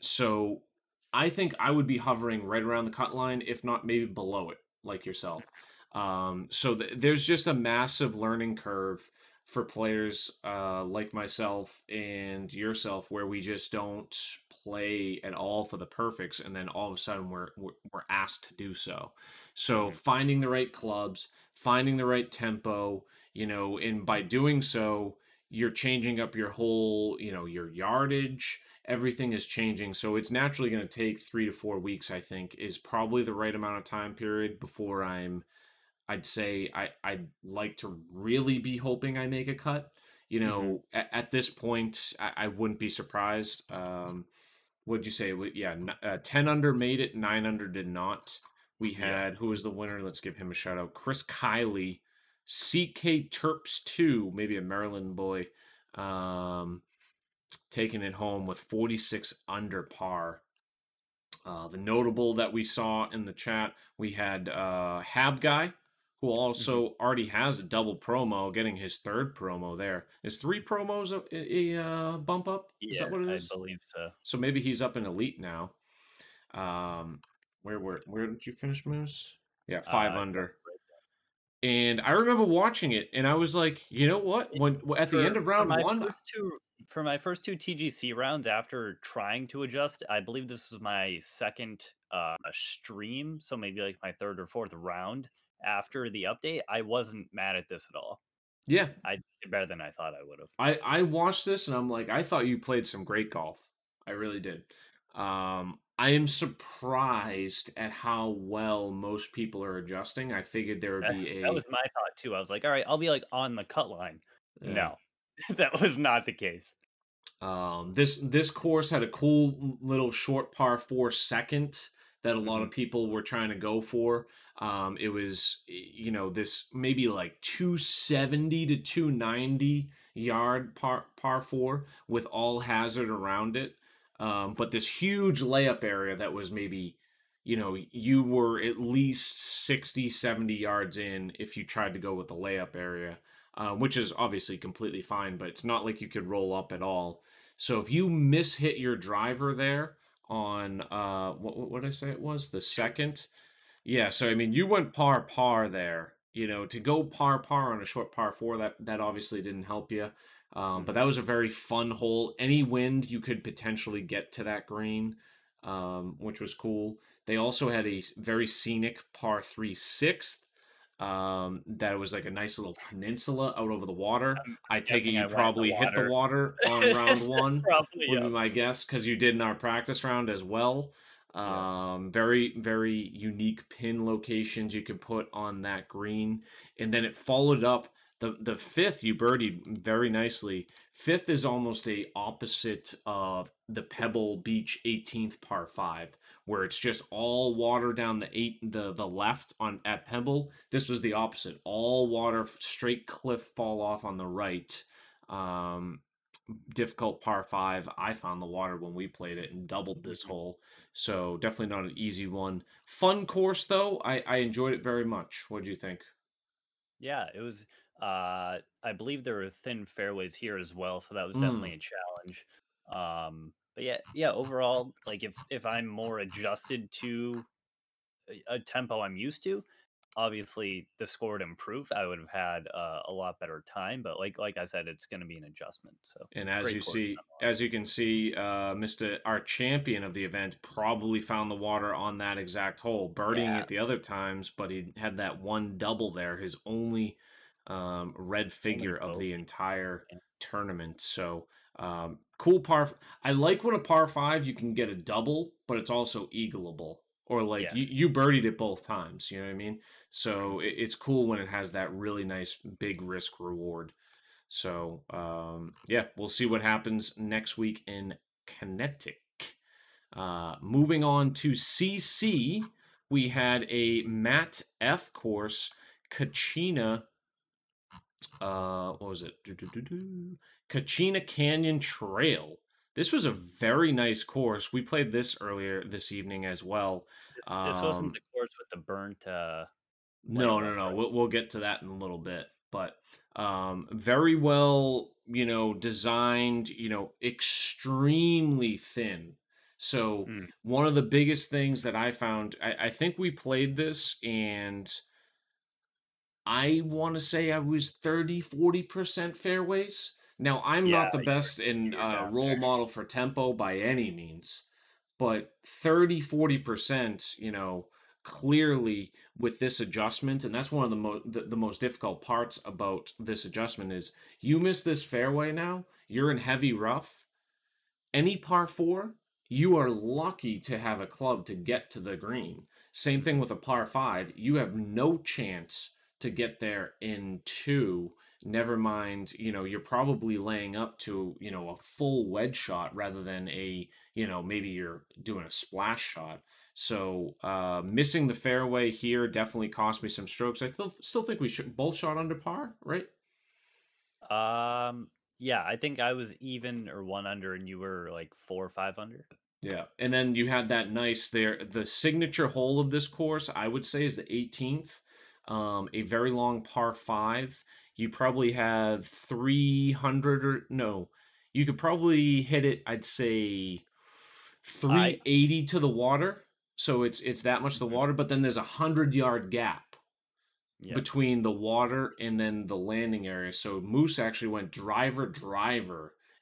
So I think I would be hovering right around the cut line, if not maybe below it, like yourself. So there's just a massive learning curve for players like myself and yourself, where we just don't play at all for the perfects, and then all of a sudden we're asked to do so. So finding the right clubs, finding the right tempo, and by doing so, you're changing up your whole, your yardage. Everything is changing. So it's naturally going to take 3 to 4 weeks, I think, is probably the right amount of time period before I'd say I'd like to really be hoping I make a cut. At this point, I wouldn't be surprised. What'd you say? Yeah, 10 under made it, 9 under did not. We had, who was the winner? Let's give him a shout out. Chris Kiley, CK Terps 2, maybe a Maryland boy, taking it home with 46 under par. The notable that we saw in the chat, we had Hab Guy, who also already has a double promo, getting his 3rd promo there. Is 3 promos a bump up? Is that what it is? I believe so. So maybe he's up in Elite now. Where did you finish, Moose? Yeah, 5 under. And I remember watching it, and I was like, you know what? When at the end of round 1, for my first 2 TGC rounds, after trying to adjust, I believe this was my 2nd stream, so maybe like my 3rd or 4th round after the update. I wasn't mad at this at all. Yeah, I did better than I thought I would have. I watched this, and I'm like, I thought you played some great golf. I really did. I am surprised at how well most people are adjusting. I figured there would be that was my thought too. I was like, all right, I'll be like on the cut line. Yeah. No, that was not the case. This course had a cool little short par 4 second that a lot of people were trying to go for. It was, this maybe like 270 to 290 yard par 4 with all hazard around it. But this huge layup area that was maybe, you were at least 60, 70 yards in if you tried to go with the layup area, which is obviously completely fine, but it's not like you could roll up at all. So if you mishit your driver there on, what did I say it was? The 2nd? Yeah, so I mean, you went par there. To go par on a short par 4, that obviously didn't help you. But that was a very fun hole. Any wind, you could potentially get to that green, which was cool. They also had a very scenic par 3 6th. That was like a nice little peninsula out over the water. I take it you probably hit the water on round 1. Would be my guess, because you did in our practice round as well. Very, very unique pin locations you could put on that green. And then it followed up The fifth you birdied very nicely. Fifth is almost a opposite of the Pebble Beach 18th par 5, where it's just all water down the left on at Pebble. This was the opposite. All water, straight cliff fall off on the right. Difficult par 5. I found the water when we played it and doubled this hole. So definitely not an easy one. Fun course though. I enjoyed it very much. What did you think? Yeah, it was. I believe there were thin fairways here as well, so that was definitely a challenge. But yeah. Overall, like if I'm more adjusted to a tempo I'm used to, obviously the score would improve. I would have had a lot better time. But like I said, it's going to be an adjustment. So And as great you course see, nonetheless. as you can see, our champion of the event probably found the water on that exact hole, birdieing it the other times, but he had that one double there, his only red figure of the entire tournament. So cool par. I like when a par 5 you can get a double, but it's also eagleable. Or like you birdied it both times, you know what I mean? So it's cool when it has that really nice big risk reward. So, yeah, we'll see what happens next week in Kinetic. Moving on to CC, we had a Mat F course, Kachina. What was it? Kachina Canyon Trail. This was a very nice course. We played this earlier this evening as well. This wasn't the course with the burnt. No. We'll get to that in a little bit, but very well, designed, extremely thin. So one of the biggest things that I found, I think we played this and I want to say I was 30-40% fairways. Now, I'm not the best in role model for tempo by any means, but 30-40%, clearly with this adjustment, and that's one of the most difficult parts about this adjustment is you miss this fairway now, you're in heavy rough. Any par 4, you are lucky to have a club to get to the green. Same thing with a par 5, you have no chance to get there in 2. Never mind, you're probably laying up to, a full wedge shot rather than a, maybe you're doing a splash shot. So missing the fairway here definitely cost me some strokes. I still think we should both shot under par, right? Yeah, I think I was even or 1 under and you were like 4 or 5 under. Yeah, and then you had that nice there. The signature hole of this course, I would say, is the 18th. A very long par 5. You probably have 300 or no. You could probably hit it, I'd say 380 to the water. So it's that much the water, but then there's a 100-yard gap between the water and then the landing area. So Moose actually went driver,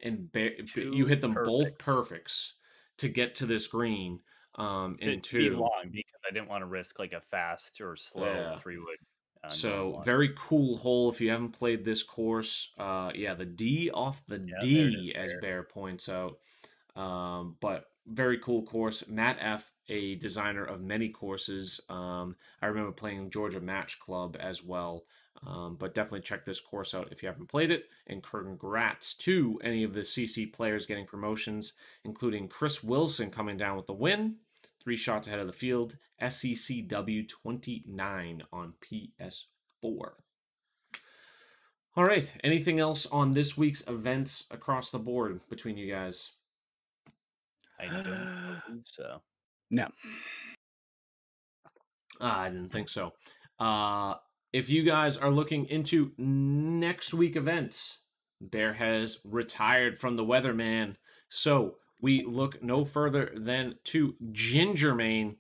and you hit them both perfects to get to this green. In 2 long because I didn't want to risk like a fast or slow 3-wood. So very cool hole if you haven't played this course. The D off the D, as Bear points out. But very cool course. Matt F, a designer of many courses. I remember playing Georgia Match Club as well. But definitely check this course out if you haven't played it. And congrats to any of the CC players getting promotions, including Chris Wilson coming down with the win. 3 shots ahead of the field. SECW 29 on PS4. All right. Anything else on this week's events across the board between you guys? I don't believe so. No. I didn't think so. If you guys are looking into next week events, Bear has retired from the weatherman. So we look no further than to Gingermain.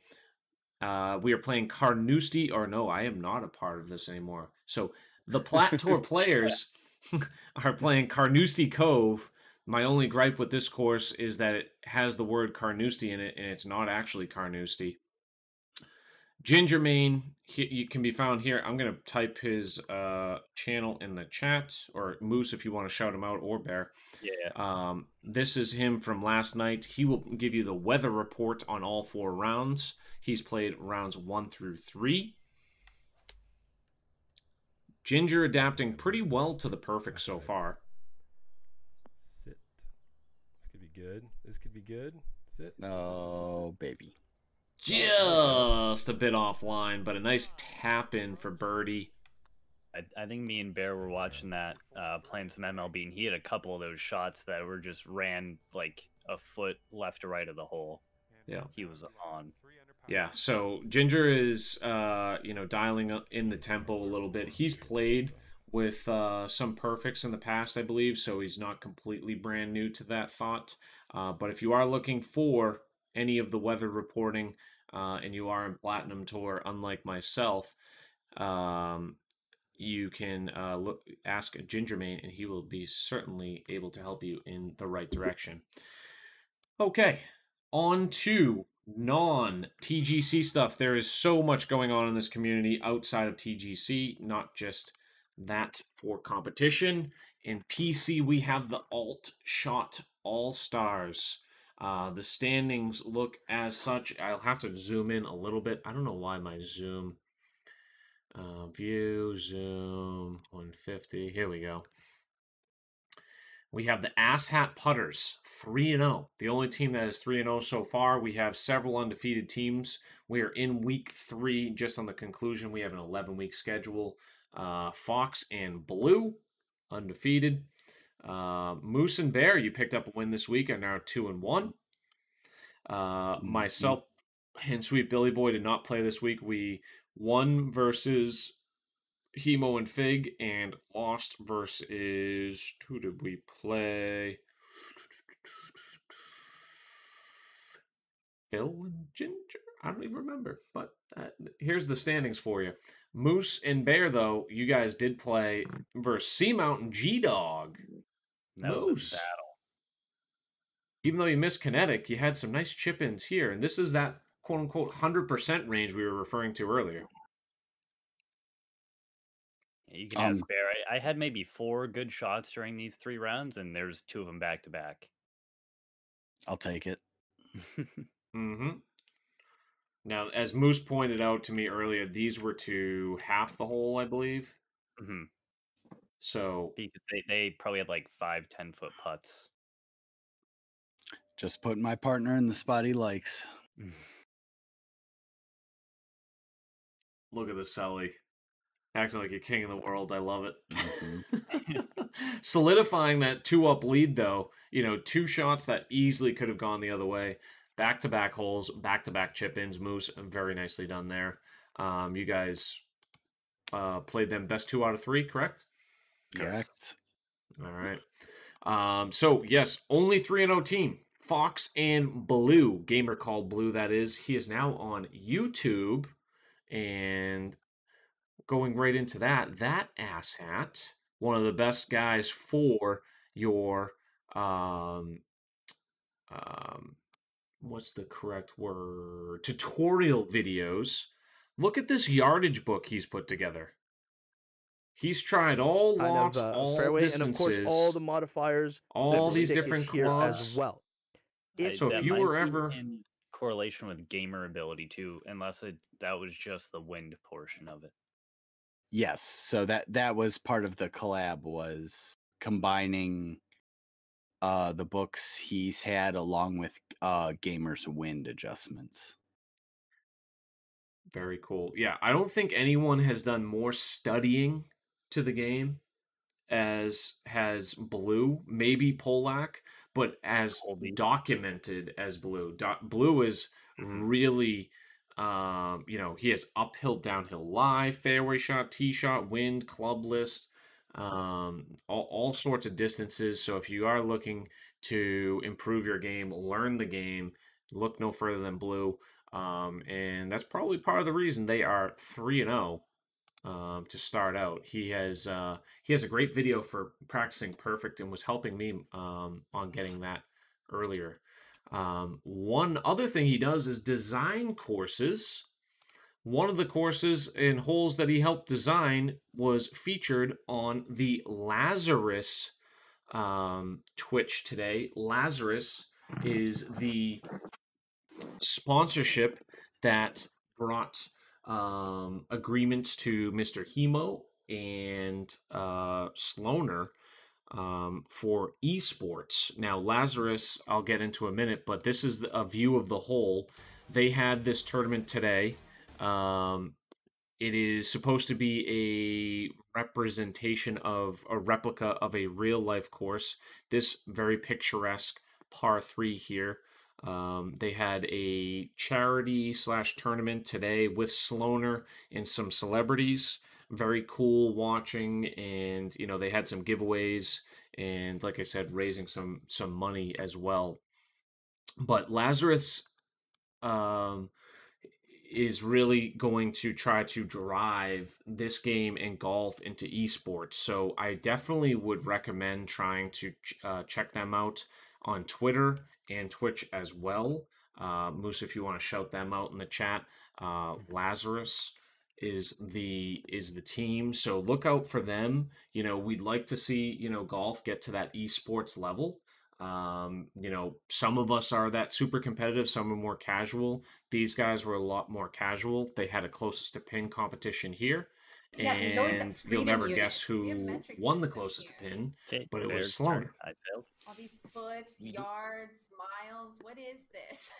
We are playing Carnoustie, or no, I am not a part of this anymore. So the Plat Tour players are playing Carnoustie Cove. My only gripe with this course is that it has the word Carnoustie in it, and it's not actually Carnoustie. Gingermain, you can be found here. I'm going to type his channel in the chat, or Moose if you want to shout him out, or Bear. Yeah. This is him from last night. He will give you the weather report on all 4 rounds. He's played rounds 1 through 3. Ginger adapting pretty well to the perfect so far. Sit. This could be good. This could be good. Sit. Oh, baby. Just a bit offline, but a nice tap in for birdie. I think me and Bear were watching that, playing some MLB, and he had a couple of those shots that were just ran like a foot left to right of the hole. Yeah. He was on. Yeah, so Ginger is, dialing up in the tempo a little bit. He's played with some perfects in the past, I believe, so he's not completely brand new to that thought. But if you are looking for any of the weather reporting and you are in Platinum Tour, unlike myself, you can ask Gingermane, and he will be certainly able to help you in the right direction. Okay, on to non-TGC stuff. There is so much going on in this community outside of TGC, not just that for competition. In PC, we have the Alt Shot All-Stars. The standings look as such. I'll have to zoom in a little bit. I don't know why my zoom... view, zoom, 150. Here we go. We have the Ass Hat Putters, 3-0. The only team that is 3-0 so far. We have several undefeated teams. We are in week 3, just on the conclusion. We have an 11-week schedule. Fox and Blue, undefeated. Moose and Bear, you picked up a win this week, are now 2-1. Myself and Sweet Billy Boy did not play this week. We won versus Hemo and Fig, and lost versus, who did we play? Phil and Ginger? I don't even remember, but here's the standings for you. Moose and Bear, though, you guys did play versus Sea Mountain G-Dog. That was a battle. Even though you missed Kinetic, you had some nice chip-ins here, and this is that quote-unquote 100% range we were referring to earlier. You can ask Bear. I had maybe 4 good shots during these 3 rounds, and there's 2 of them back to back. I'll take it. Mm-hmm. Now, as Moose pointed out to me earlier, these were to half the hole, I believe. Mm-hmm. So because they probably had like 5-10 foot putts. Just putting my partner in the spot he likes. Look at the Sully. Acting like a king in the world. I love it. Mm-hmm. Solidifying that 2-up lead, though. 2 shots that easily could have gone the other way. Back-to-back holes, back-to-back chip-ins. Moose, very nicely done there. You guys played them best 2 out of 3, correct? Correct. Yes. All right. So, yes, only 3-0 team. Fox and Blue. Gamer called Blue, that is. He is now on YouTube. And going right into that asshat, one of the best guys for your what's the correct word? Tutorial videos. Look at this yardage book he's put together. He's tried all lots, all fairway, distances, and of course all the modifiers, all these different clubs as well. So if you were ever in correlation with gamer ability too, unless that was just the wind portion of it. Yes, so that was part of the collab, was combining the books he's had along with Gamer's wind adjustments. Very cool. Yeah, I don't think anyone has done more studying to the game as has Blue, maybe Polak, but as documented as Blue. Blue is really... he has uphill, downhill lie, fairway shot, tee shot, wind, club list, all sorts of distances. So if you are looking to improve your game, learn the game, look no further than Blue. And that's probably part of the reason they are 3-0 to start out. He has a great video for practicing perfect and was helping me on getting that earlier. One other thing he does is design courses. One of the courses and holes that he helped design was featured on the Lazarus Twitch today. Lazarus is the sponsorship that brought agreements to Mr. Hemo and Sloaner for esports. Now, Lazarus, I'll get into a minute, but this is a view of the whole. They had this tournament today. It is supposed to be a representation of a replica of a real life course. This very picturesque par 3 here. They had a charity / tournament today with Sloaner and some celebrities. Very cool watching, and they had some giveaways and, like I said, raising some money as well. But Lazarus is really going to try to drive this game and golf into esports. So I definitely would recommend trying to check them out on Twitter and Twitch as well. Moose, if you want to shout them out in the chat, Lazarus is the team. So look out for them. We'd like to see, golf get to that esports level. Some of us are that super competitive, some are more casual. These guys were a lot more casual. They had a closest to pin competition here. Yeah, there's always And a you'll never freedom guess unit. We have who metric won the system closest to here. pin, Okay, but it was Bear's Sloaner. turn. I failed. All these foots, yards, miles. What is this?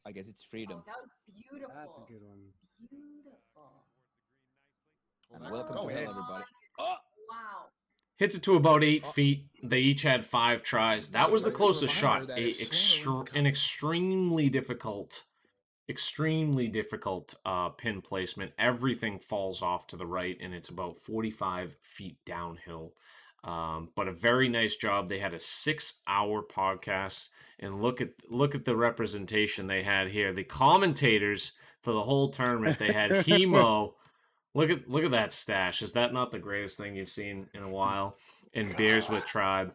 I guess it's freedom. Oh, that was beautiful. That's a good one. Beautiful. And Oh welcome to my hell, everybody. goodness. Wow. Hits it to about 8 feet. They each had 5 tries. That was the closest shot. An extremely difficult pin placement. Everything falls off to the right, and it's about 45 feet downhill. But a very nice job. They had a 6-hour podcast, and look at the representation they had here. The commentators for the whole tournament, they had Hemo. Look at that stash. Is that not the greatest thing you've seen in a while? And Beers with Tribe.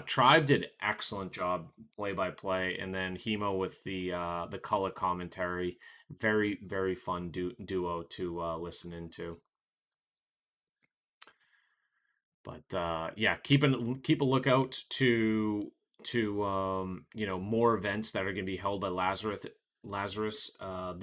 Tribe did excellent job play by play, and then Hemo with the color commentary. Very, very fun duo to listen into. But yeah, keep a lookout to more events that are going to be held by Lazarus. I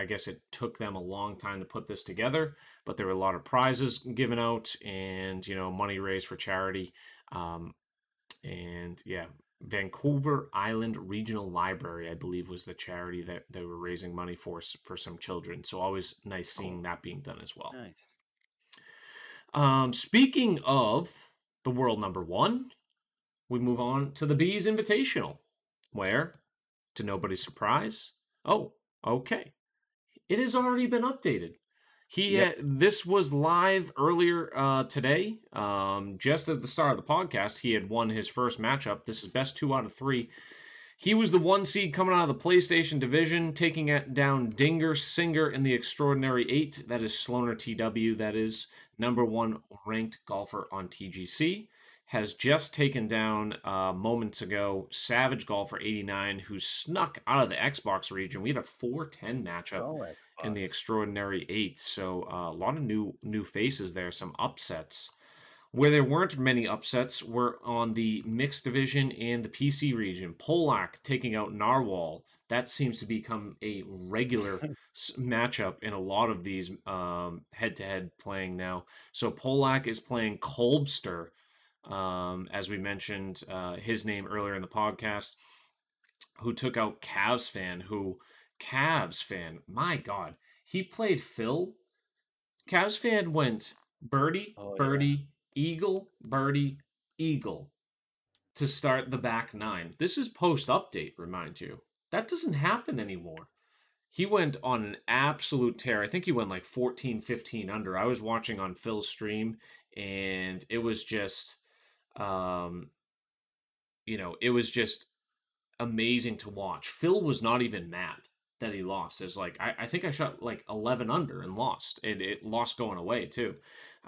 guess it took them a long time to put this together, but there were a lot of prizes given out and money raised for charity. And yeah, Vancouver Island Regional Library, I believe, was the charity that they were raising money for some children. So always nice seeing that being done as well. Nice. Speaking of the world number 1, we move on to the Bees Invitational, where, to nobody's surprise, it has already been updated. This was live earlier today. Just at the start of the podcast, he had won his first matchup. This is best 2 out of 3. He was the 1 seed coming out of the PlayStation division, taking it down Dinger Singer in the Extraordinary 8. That is Sloaner TW. That is number 1 ranked golfer on TGC. Has just taken down moments ago Savage Golfer 89, who snuck out of the Xbox region. We had a 4-10 matchup in the Extraordinary 8. So a lot of new faces there, some upsets. Where there weren't many upsets were on the mixed division and the PC region. Polak taking out Narwhal. That seems to become a regular matchup in a lot of these head-to-head playing now. So Polak is playing Kolbster, as we mentioned his name earlier in the podcast, who took out Cavs fan, my God, he played Phil. Cavs fan went birdie, eagle, birdie, eagle to start the back 9. This is post-update, remind you. That doesn't happen anymore. He went on an absolute tear. I think he went like 14, 15 under. I was watching on Phil's stream, and it was just, it was just amazing to watch. Phil was not even mad that he lost. It's like, I think I shot like 11 under and lost. It lost going away too.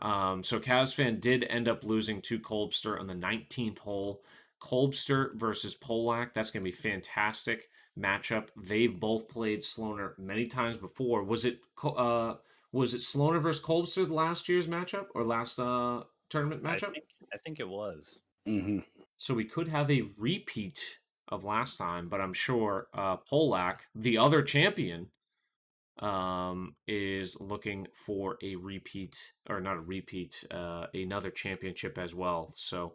So Kazfan did end up losing to Kolbster on the 19th hole. Kolbster versus Polak. That's going to be fantastic matchup. They've both played Sloaner many times before. Was it Sloaner versus Kolbster last year's matchup or last tournament matchup? I think it was. Mm-hmm. So we could have a repeat of last time, but I'm sure Polak, the other champion, is looking for a repeat, or not a repeat, another championship as well. So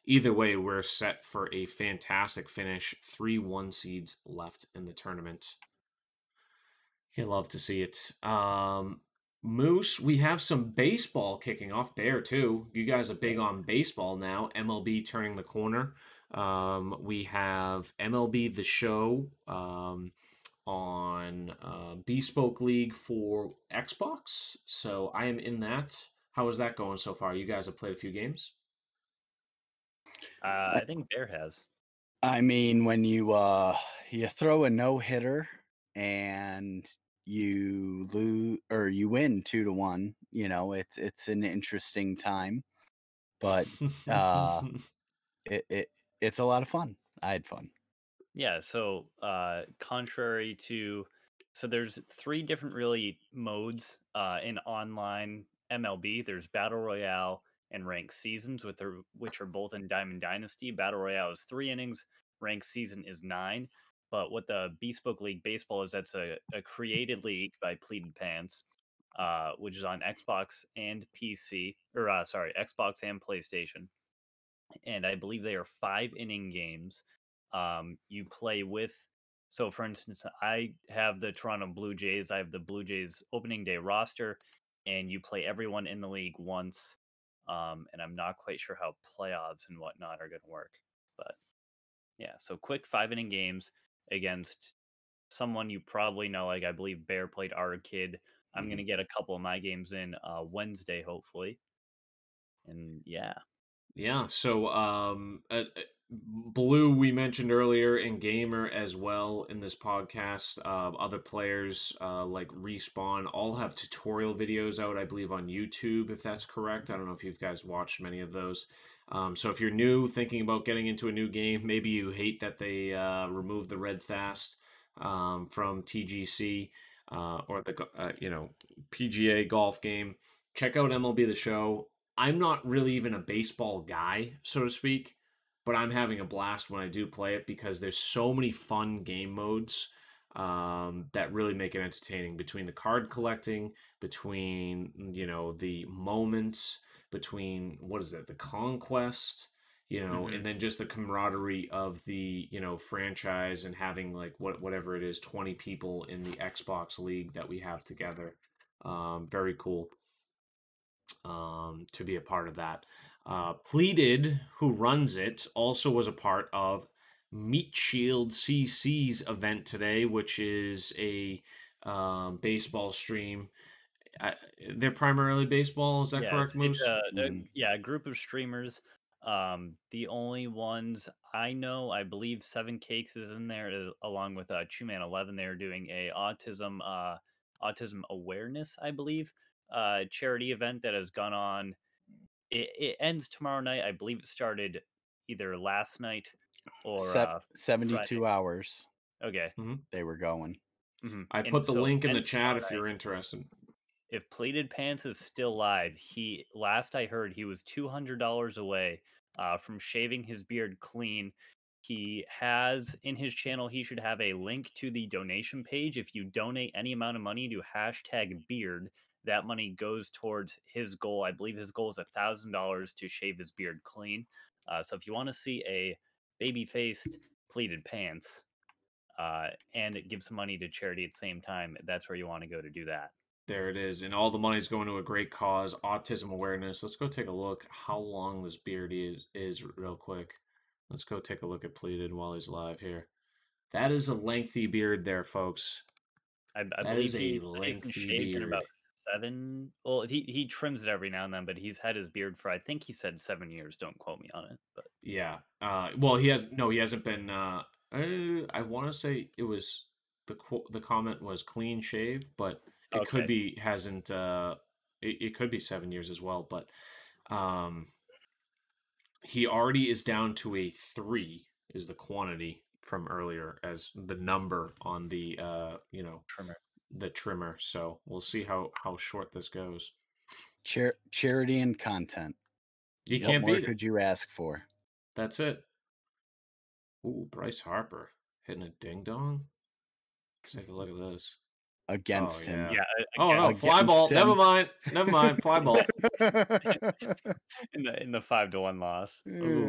either way, we're set for a fantastic finish. 3 1 seeds left in the tournament. You love to see it. Moose, we have some baseball kicking off. Bear, too. You guys are big on baseball now. MLB turning the corner. We have MLB The Show on Bespoke League for Xbox. So I am in that. How is that going so far? You guys have played a few games? I think Bear has. I mean, when you throw a no-hitter and you lose or you win 2-1, you know, it's an interesting time. But it's a lot of fun. I had fun. Yeah, so contrary to, so there's 3 different really modes in online MLB. There's Battle Royale and Ranked Seasons, which are both in Diamond Dynasty. Battle Royale is 3 innings, Ranked Season is 9. But what the Bespoke League Baseball is, that's a created league by Pleated Pants, which is on Xbox and PC, or sorry, Xbox and PlayStation. And I believe they are 5-inning games. You play with, so for instance, I have the Toronto Blue Jays. I have the Blue Jays opening day roster, and you play everyone in the league once. And I'm not quite sure how playoffs and whatnot are going to work, but yeah. So quick 5-inning games against someone you probably know. Like I believe Bear played our kid. I'm going to get a couple of my games in Wednesday, hopefully. And yeah. Yeah, so Blue, we mentioned earlier, and Gamer as well in this podcast. Other players like Respawn all have tutorial videos out, I believe, on YouTube, if that's correct. I don't know if you guys watched many of those. So if you're new, thinking about getting into a new game, maybe you hate that they removed the Red Fast from TGC or the PGA golf game. Check out MLB The Show. I'm not really even a baseball guy, so to speak, but I'm having a blast when I do play it because there's so many fun game modes that really make it entertaining. Between the card collecting, between the moments, between the conquest, and then just the camaraderie of the franchise and having like whatever it is, 20 people in the Xbox League that we have together. Very cool. To be a part of that. Pleated, who runs it, also was a part of Meat Shield CC's event today, which is a baseball stream. They're primarily baseball, is that correct, Moose? It's a group of streamers. The only ones I know, I believe 7 Cakes is in there, along with Chuman 11. They're doing a autism awareness, I believe, charity event that has gone on. It ends tomorrow night. I believe it started either last night or 72 Friday. hours. Okay. They were going. I put the link in the chat if you're interested. If Pleated Pants is still live, last I heard he was $200 away from shaving his beard clean. He has in his channel, he should have a link to the donation page. If you donate any amount of money to #beard, that money goes towards his goal. I believe his goal is $1,000 to shave his beard clean. So if you want to see a baby-faced Pleated Pants and give some money to charity at the same time, that's where you want to go to do that. There it is. And all the money's going to a great cause, autism awareness. Let's go take a look how long this beard is real quick. Let's go take a look at Pleated while he's live here. That is a lengthy beard there, folks. I believe he's shaved in about 7. Well, he trims it every now and then, but he's had his beard for, I think he said 7 years. Don't quote me on it. But yeah. Well, he hasn't been. I want to say it was the comment was clean shave, but it could be hasn't. It could be 7 years as well, but he already is down to a 3 is the quantity from earlier as the number on the trimmer. So we'll see how short this goes. Charity and content. You What can't more beat it. could you ask for? That's it. Ooh, Bryce Harper hitting a ding dong. Let's take a look at this. against him. Yeah. Oh no, fly ball. Never mind. Fly ball. in the 5-1 loss. Ooh.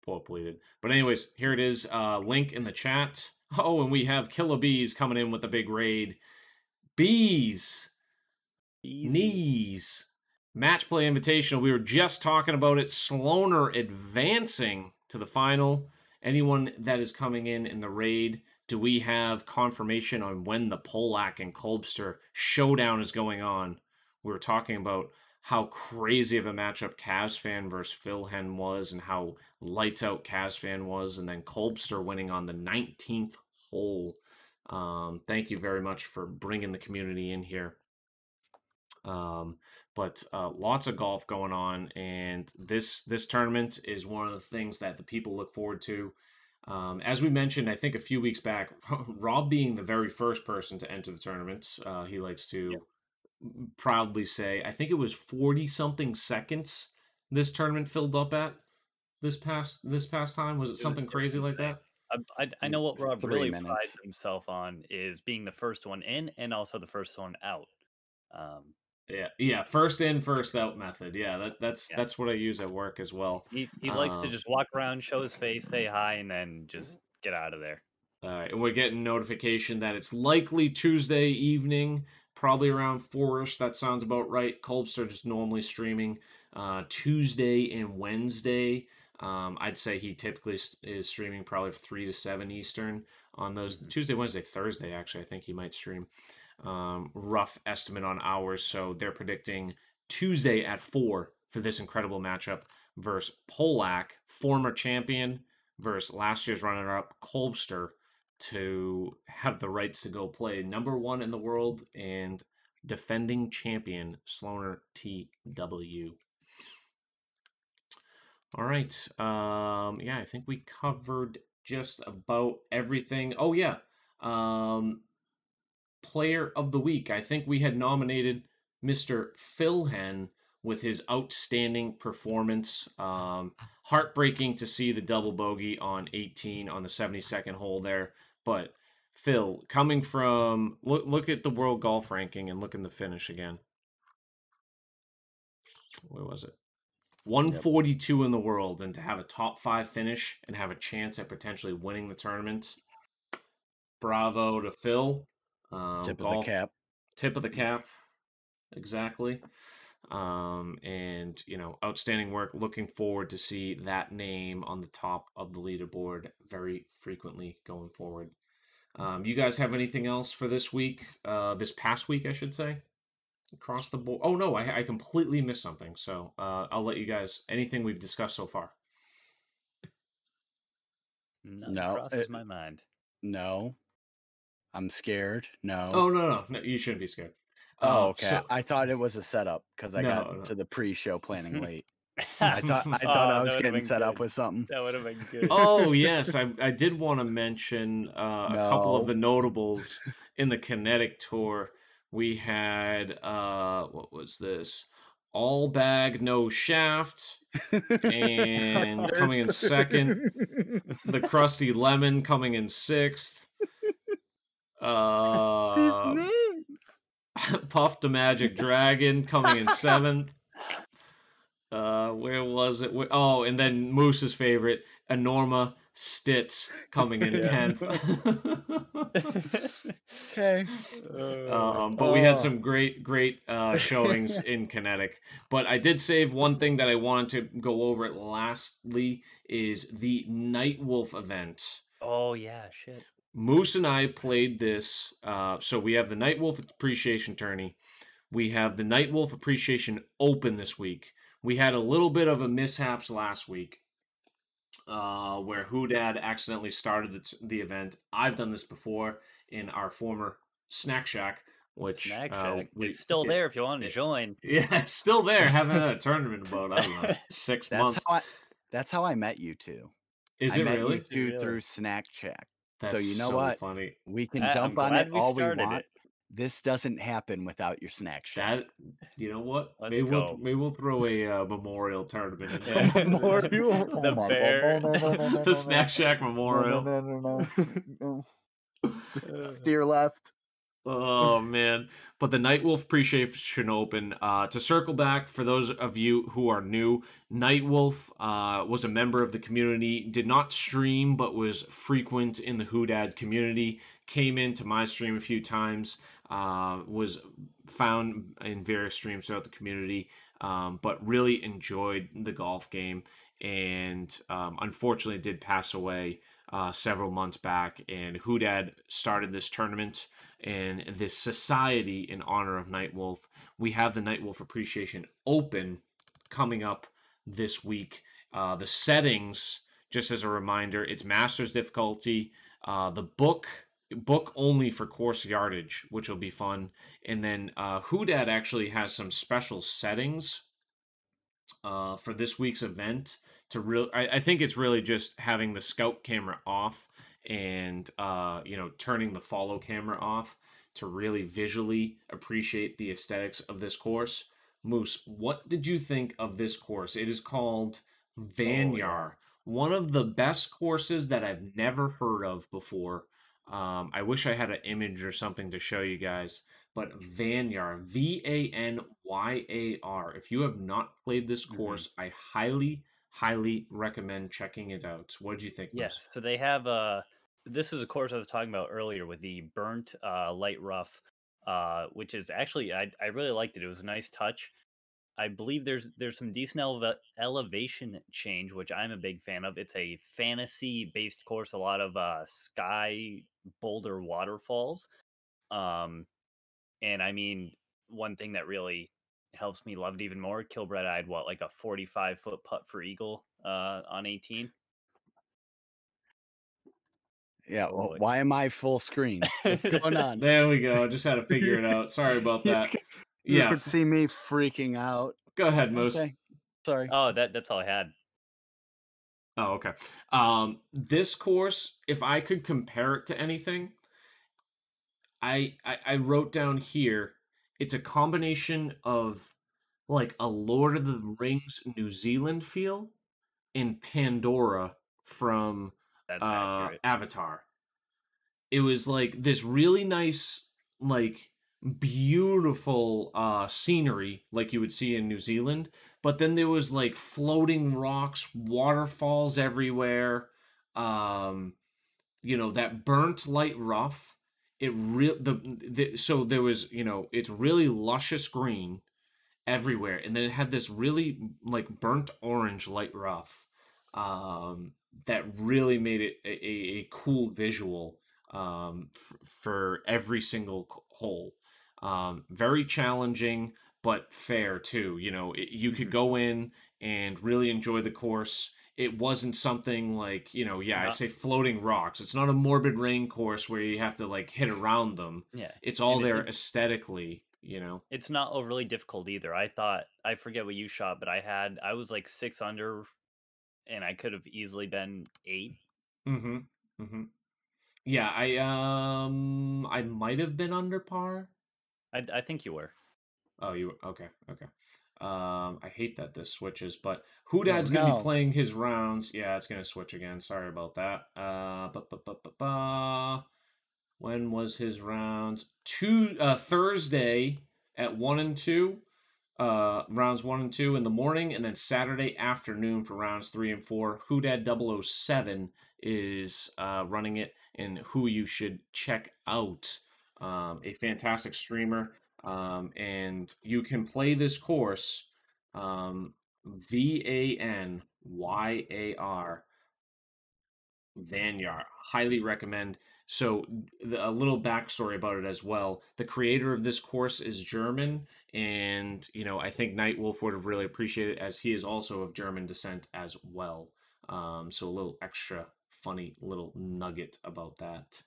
Poor bleeded. But anyways, here it is. Link in the chat. Oh, and we have Killer Bees coming in with a big raid. Bees. Knees. Match play invitational. We were just talking about it. Sloaner advancing to the final. Anyone that is coming in the raid, do we have confirmation on when the Polak and Kolbster showdown is going on? We were talking about how crazy of a matchup Kazfan versus Philhen was and how lights out Kazfan was, and then Kolbster winning on the 19th hole. Thank you very much for bringing the community in here. But lots of golf going on, and this tournament is one of the things that the people look forward to. As we mentioned, I think a few weeks back, Rob being the very first person to enter the tournament, he likes to proudly say, I think it was 40-something seconds this tournament filled up at this past time. Was it something crazy like that? I know what Rob really prides himself on is being the first one in and also the first one out. Yeah, first in, first out method. Yeah, that's what I use at work as well. He likes to just walk around, show his face, say hi, and then just get out of there. And we're getting notification that it's likely Tuesday evening, probably around 4-ish. That sounds about right. Kolbster just normally streaming Tuesday and Wednesday. I'd say he typically is streaming probably 3 to 7 Eastern on those Tuesday, Wednesday, Thursday. Actually, I think he might stream. Rough estimate on hours, so they're predicting Tuesday at 4 for this incredible matchup versus Polak, former champion, versus last year's runner-up Kolbster, to have the rights to go play #1 in the world and defending champion Sloaner TW. All right. Yeah, I think we covered just about everything. Oh yeah. Player of the week. I think we had nominated Mr. Philhen with his outstanding performance. Heartbreaking to see the double bogey on 18 on the 72nd hole there. But Phil, coming from look at the world golf ranking and look in the finish again. Where was it? 142 in the world, and to have a top 5 finish and have a chance at potentially winning the tournament. Bravo to Phil. Tip of the cap. Tip of the cap. Exactly. And, outstanding work. Looking forward to see that name on the top of the leaderboard very frequently going forward. You guys have anything else for this week? This past week, I should say? Across the board. Oh, no, I completely missed something. So I'll let you guys, anything we've discussed so far. Nothing crosses my mind. No. I'm scared. No. Oh, no, you shouldn't be scared. Oh, okay. So, I thought it was a setup because I got to the pre-show planning late. I thought I was getting set up with something. That would have been good. Oh, yes. I did want to mention a couple of the notables in the Kinetic Tour. We had, what was this? All bag, no shaft. And coming in second, the Crusty Lemon coming in 6th. Puff the Magic Dragon coming in 7th. Where was it? And then Moose's favorite, Enorma Stitz coming in 10th. Okay. But we had some great showings in Kinetic. But I did save one thing that I wanted to go over it lastly is the Nightwolf event. Oh, yeah, shit. Moose and I played this. So we have the Nightwolf Appreciation Tourney. We have the Nightwolf Appreciation Open this week. We had a little bit of a mishaps last week where Hoodad accidentally started the event. I've done this before in our former Snack Shack, which Snack Shack. It's still there if you want to join. Yeah, it's still there. Haven't had a tournament in about, I don't know, 6 months. That's how I met you two. Is it really? I met you two through Snack Shack. That's so you know so what? Funny. We can dump on it all we want. This doesn't happen without your Snack Shack. You know what? Let's go. Maybe we'll throw a memorial tournament in there. The bear. The Snack Shack memorial. No. Steer left. Oh man. But the Nightwolf Appreciation Open, to circle back for those of you who are new, Nightwolf was a member of the community, did not stream but was frequent in the Hoodad community, came into my stream a few times, was found in various streams throughout the community, but really enjoyed the golf game, and unfortunately did pass away several months back. And Hoodad started this tournament and this society in honor of Nightwolf. We have the Nightwolf Appreciation Open coming up this week. The settings, just as a reminder, it's Master's difficulty. The book only for course yardage, which will be fun. And then Hoodad actually has some special settings for this week's event. I think it's really just having the scout camera off and turning the follow camera off to really visually appreciate the aesthetics of this course. Moose, what did you think of this course? It is called Vanyar, one of the best courses that I've never heard of before. I wish I had an image or something to show you guys, but Vanyar, Vanyar. If you have not played this course, I highly recommend checking it out. What did you think? Yes, Moose? so they have this is a course I was talking about earlier with the burnt light rough, which is actually I really liked it. It was a nice touch. I believe there's some decent elevation change, which I'm a big fan of. It's a fantasy based course, a lot of sky boulder waterfalls, and I mean one thing that really helps me love it even more. Kilbred, I had like a 45-foot putt for eagle on 18. Yeah, well, why am I full screen? What's going on? There we go. Just had to figure it out. Sorry about that. You could see me freaking out. Go ahead, Moose. Okay. Sorry. Oh, that's all I had. Oh, okay. This course, if I could compare it to anything, I wrote down here, it's a combination of like a Lord of the Rings New Zealand feel and Pandora from Avatar. It was like this really nice, like beautiful scenery like you would see in New Zealand, but then there was like floating rocks, waterfalls everywhere, that burnt light rough. So there was, it's really luscious green everywhere, and then it had this really like burnt orange light rough that really made it a cool visual for every single hole. Very challenging, but fair too. You could go in and really enjoy the course. It wasn't something like, I say floating rocks. It's not a Morbid Rain course where you have to like hit around them. Yeah. It's all there aesthetically, It's not overly difficult either. I forget what you shot, but I was like 6 under and I could have easily been 8. Yeah, I might have been under par. I think you were. Oh, you okay? I hate that this switches, but Hoodad's gonna be playing his rounds. Yeah, it's gonna switch again. Sorry about that. When was his rounds? Thursday at 1 and 2. Rounds 1 and 2 in the morning, and then Saturday afternoon for rounds 3 and 4. Hoodad 007 is running it, and who you should check out. A fantastic streamer, and you can play this course, Vanyar, Vanyar. Highly recommend. So a little backstory about it as well. The creator of this course is German, and I think Nightwolf would have really appreciated it, as he is also of German descent as well. So a little extra funny little nugget about that.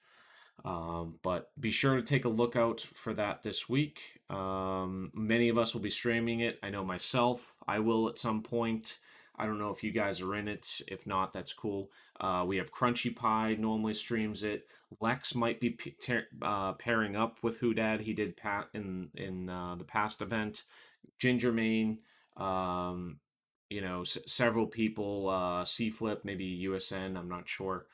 But be sure to take a look out for that this week. Many of us will be streaming it. I know myself, I will at some point. I don't know if you guys are in it. If not, that's cool. We have Crunchy Pie normally streams it. Lex might be pairing up with Hoodad. He did in the past event. Gingermane, several people. C-Flip, maybe USN. I'm not sure.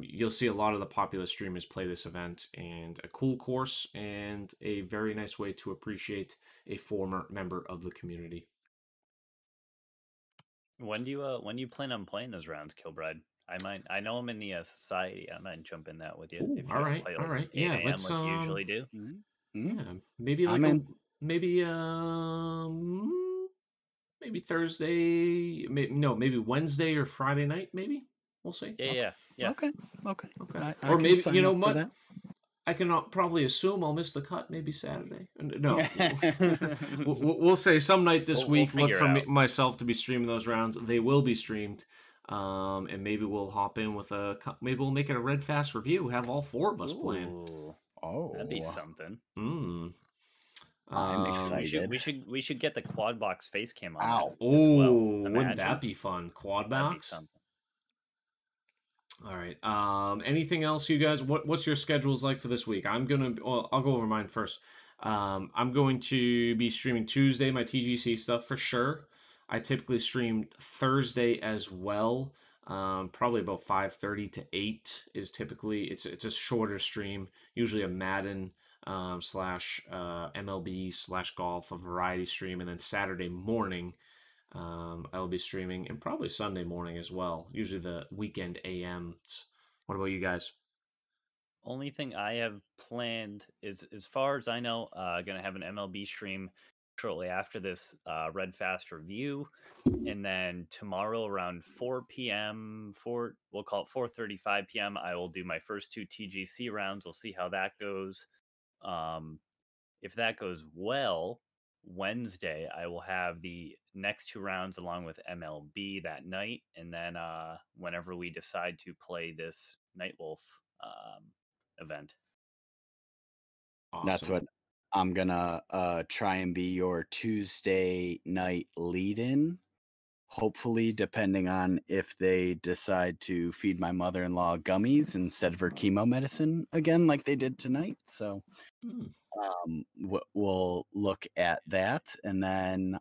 You'll see a lot of the popular streamers play this event, and a cool course and a very nice way to appreciate a former member of the community. When do you plan on playing those rounds, Kilbride? I know I'm in the society. I might jump in that with you. Ooh, If you all wanna right, play all like right. 8 Yeah, a.m. let's like you usually do. Yeah, maybe like I'm in. maybe Thursday, maybe Wednesday or Friday night, maybe. We'll see. Yeah. Okay. Okay. I Or can maybe, sign you know up for what? that. I can probably assume I'll miss the cut maybe Saturday. No. We'll say some night this We'll week. Look figure for it out. myself to be streaming those rounds. They will be streamed. And maybe we'll hop in with maybe we'll make it a Red Fast review. Have all 4 of us playing. Ooh, Oh, that'd be something. I'm We excited. we should get the quad box face cam on Ow. that as well. Wouldn't that Imagine. be fun? Quad That'd be box. something. All right. Anything else, you guys? What's your schedules like for this week? I'll go over mine first. I'm going to be streaming Tuesday, my TGC stuff for sure. I typically stream Thursday as well. Probably about 5:30 to 8 is typically it's a shorter stream, usually a Madden slash MLB slash golf, a variety stream, and then Saturday morning I will be streaming, and probably Sunday morning as well. Usually the weekend AMs. What about you guys? Only thing I have planned is, as far as I know, gonna have an MLB stream shortly after this Red Fast review, and then tomorrow around 4 p.m. we'll call it 4:35 p.m. I will do my first 2 TGC rounds. We'll see how that goes. If that goes well, Wednesday I will have the next 2 rounds along with MLB that night, and then whenever we decide to play this Nightwolf event. Awesome. That's what I'm gonna try and be your Tuesday night lead-in. Hopefully, depending on if they decide to feed my mother-in-law gummies instead of her chemo medicine again, like they did tonight. So, we'll look at that, and then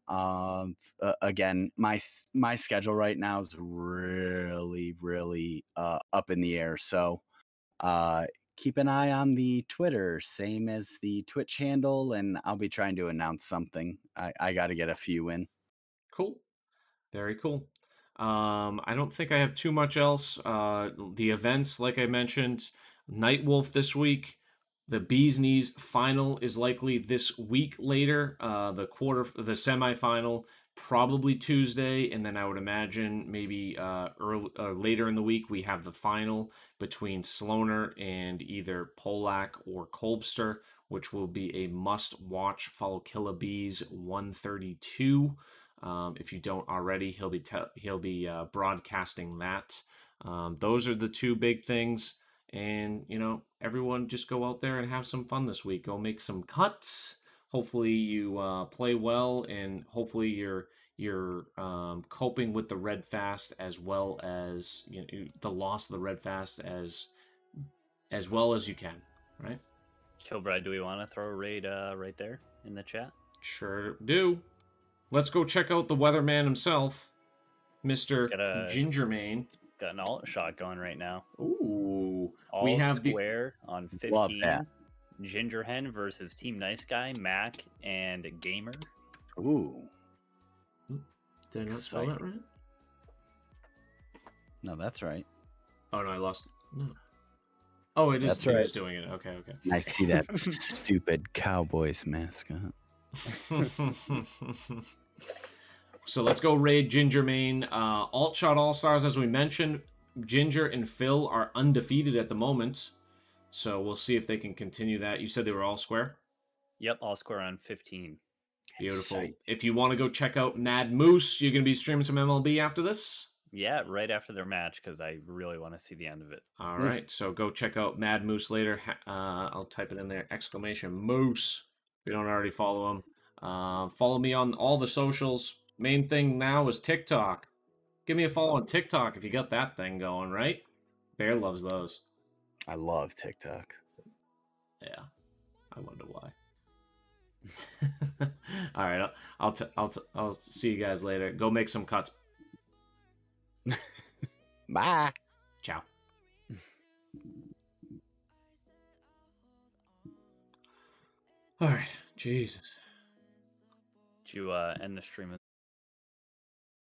again, my schedule right now is really up in the air. So, keep an eye on the Twitter, same as the Twitch handle, and I'll be trying to announce something. I got to get a few in. Cool. Very cool. I don't think I have too much else. The events, like I mentioned, Nightwolf this week. The Bees Knees final is likely this week later. The semifinal probably Tuesday, and then I would imagine maybe later in the week we have the final between Sloaner and either Polak or Kolbster, which will be a must-watch. Follow Killa Bees 132. If you don't already, he'll be broadcasting that. Those are the 2 big things, and everyone just go out there and have some fun this week. Go make some cuts. Hopefully you play well, and hopefully you're coping with the Red Fast as well as the loss of the Red Fast as well as you can. Right? Kilbride, do we want to throw a raid right there in the chat? Sure do. Let's go check out the weatherman himself, Mr. Gingermane. Got an alt shot going right now. Ooh. All we have square on 15. Love that. Ginger Hen versus Team Nice Guy, Mac, and Gamer. Ooh. Did I not spell that right? No, that's right. Oh, no, I lost. No. Oh, it is. That's right. It is doing it. Okay. I see that stupid Cowboys mascot. So let's go raid Gingermane. Alt Shot All-Stars, as we mentioned, Ginger and Phil are undefeated at the moment. So we'll see if they can continue that. You said they were all square? Yep, all square on 15. Beautiful. If you want to go check out Mad Moose, you're going to be streaming some MLB after this? Yeah, right after their match, because I really want to see the end of it. All right, so go check out Mad Moose later. I'll type it in there, !Moose. If you don't already follow him. Follow me on all the socials. Main thing now is TikTok. Give me a follow on TikTok if you got that thing going, right? Bear loves those. I love TikTok. Yeah, I wonder why. All right, I'll see you guys later. Go make some cuts. Bye. Ciao. All right, Jesus. Did you end the stream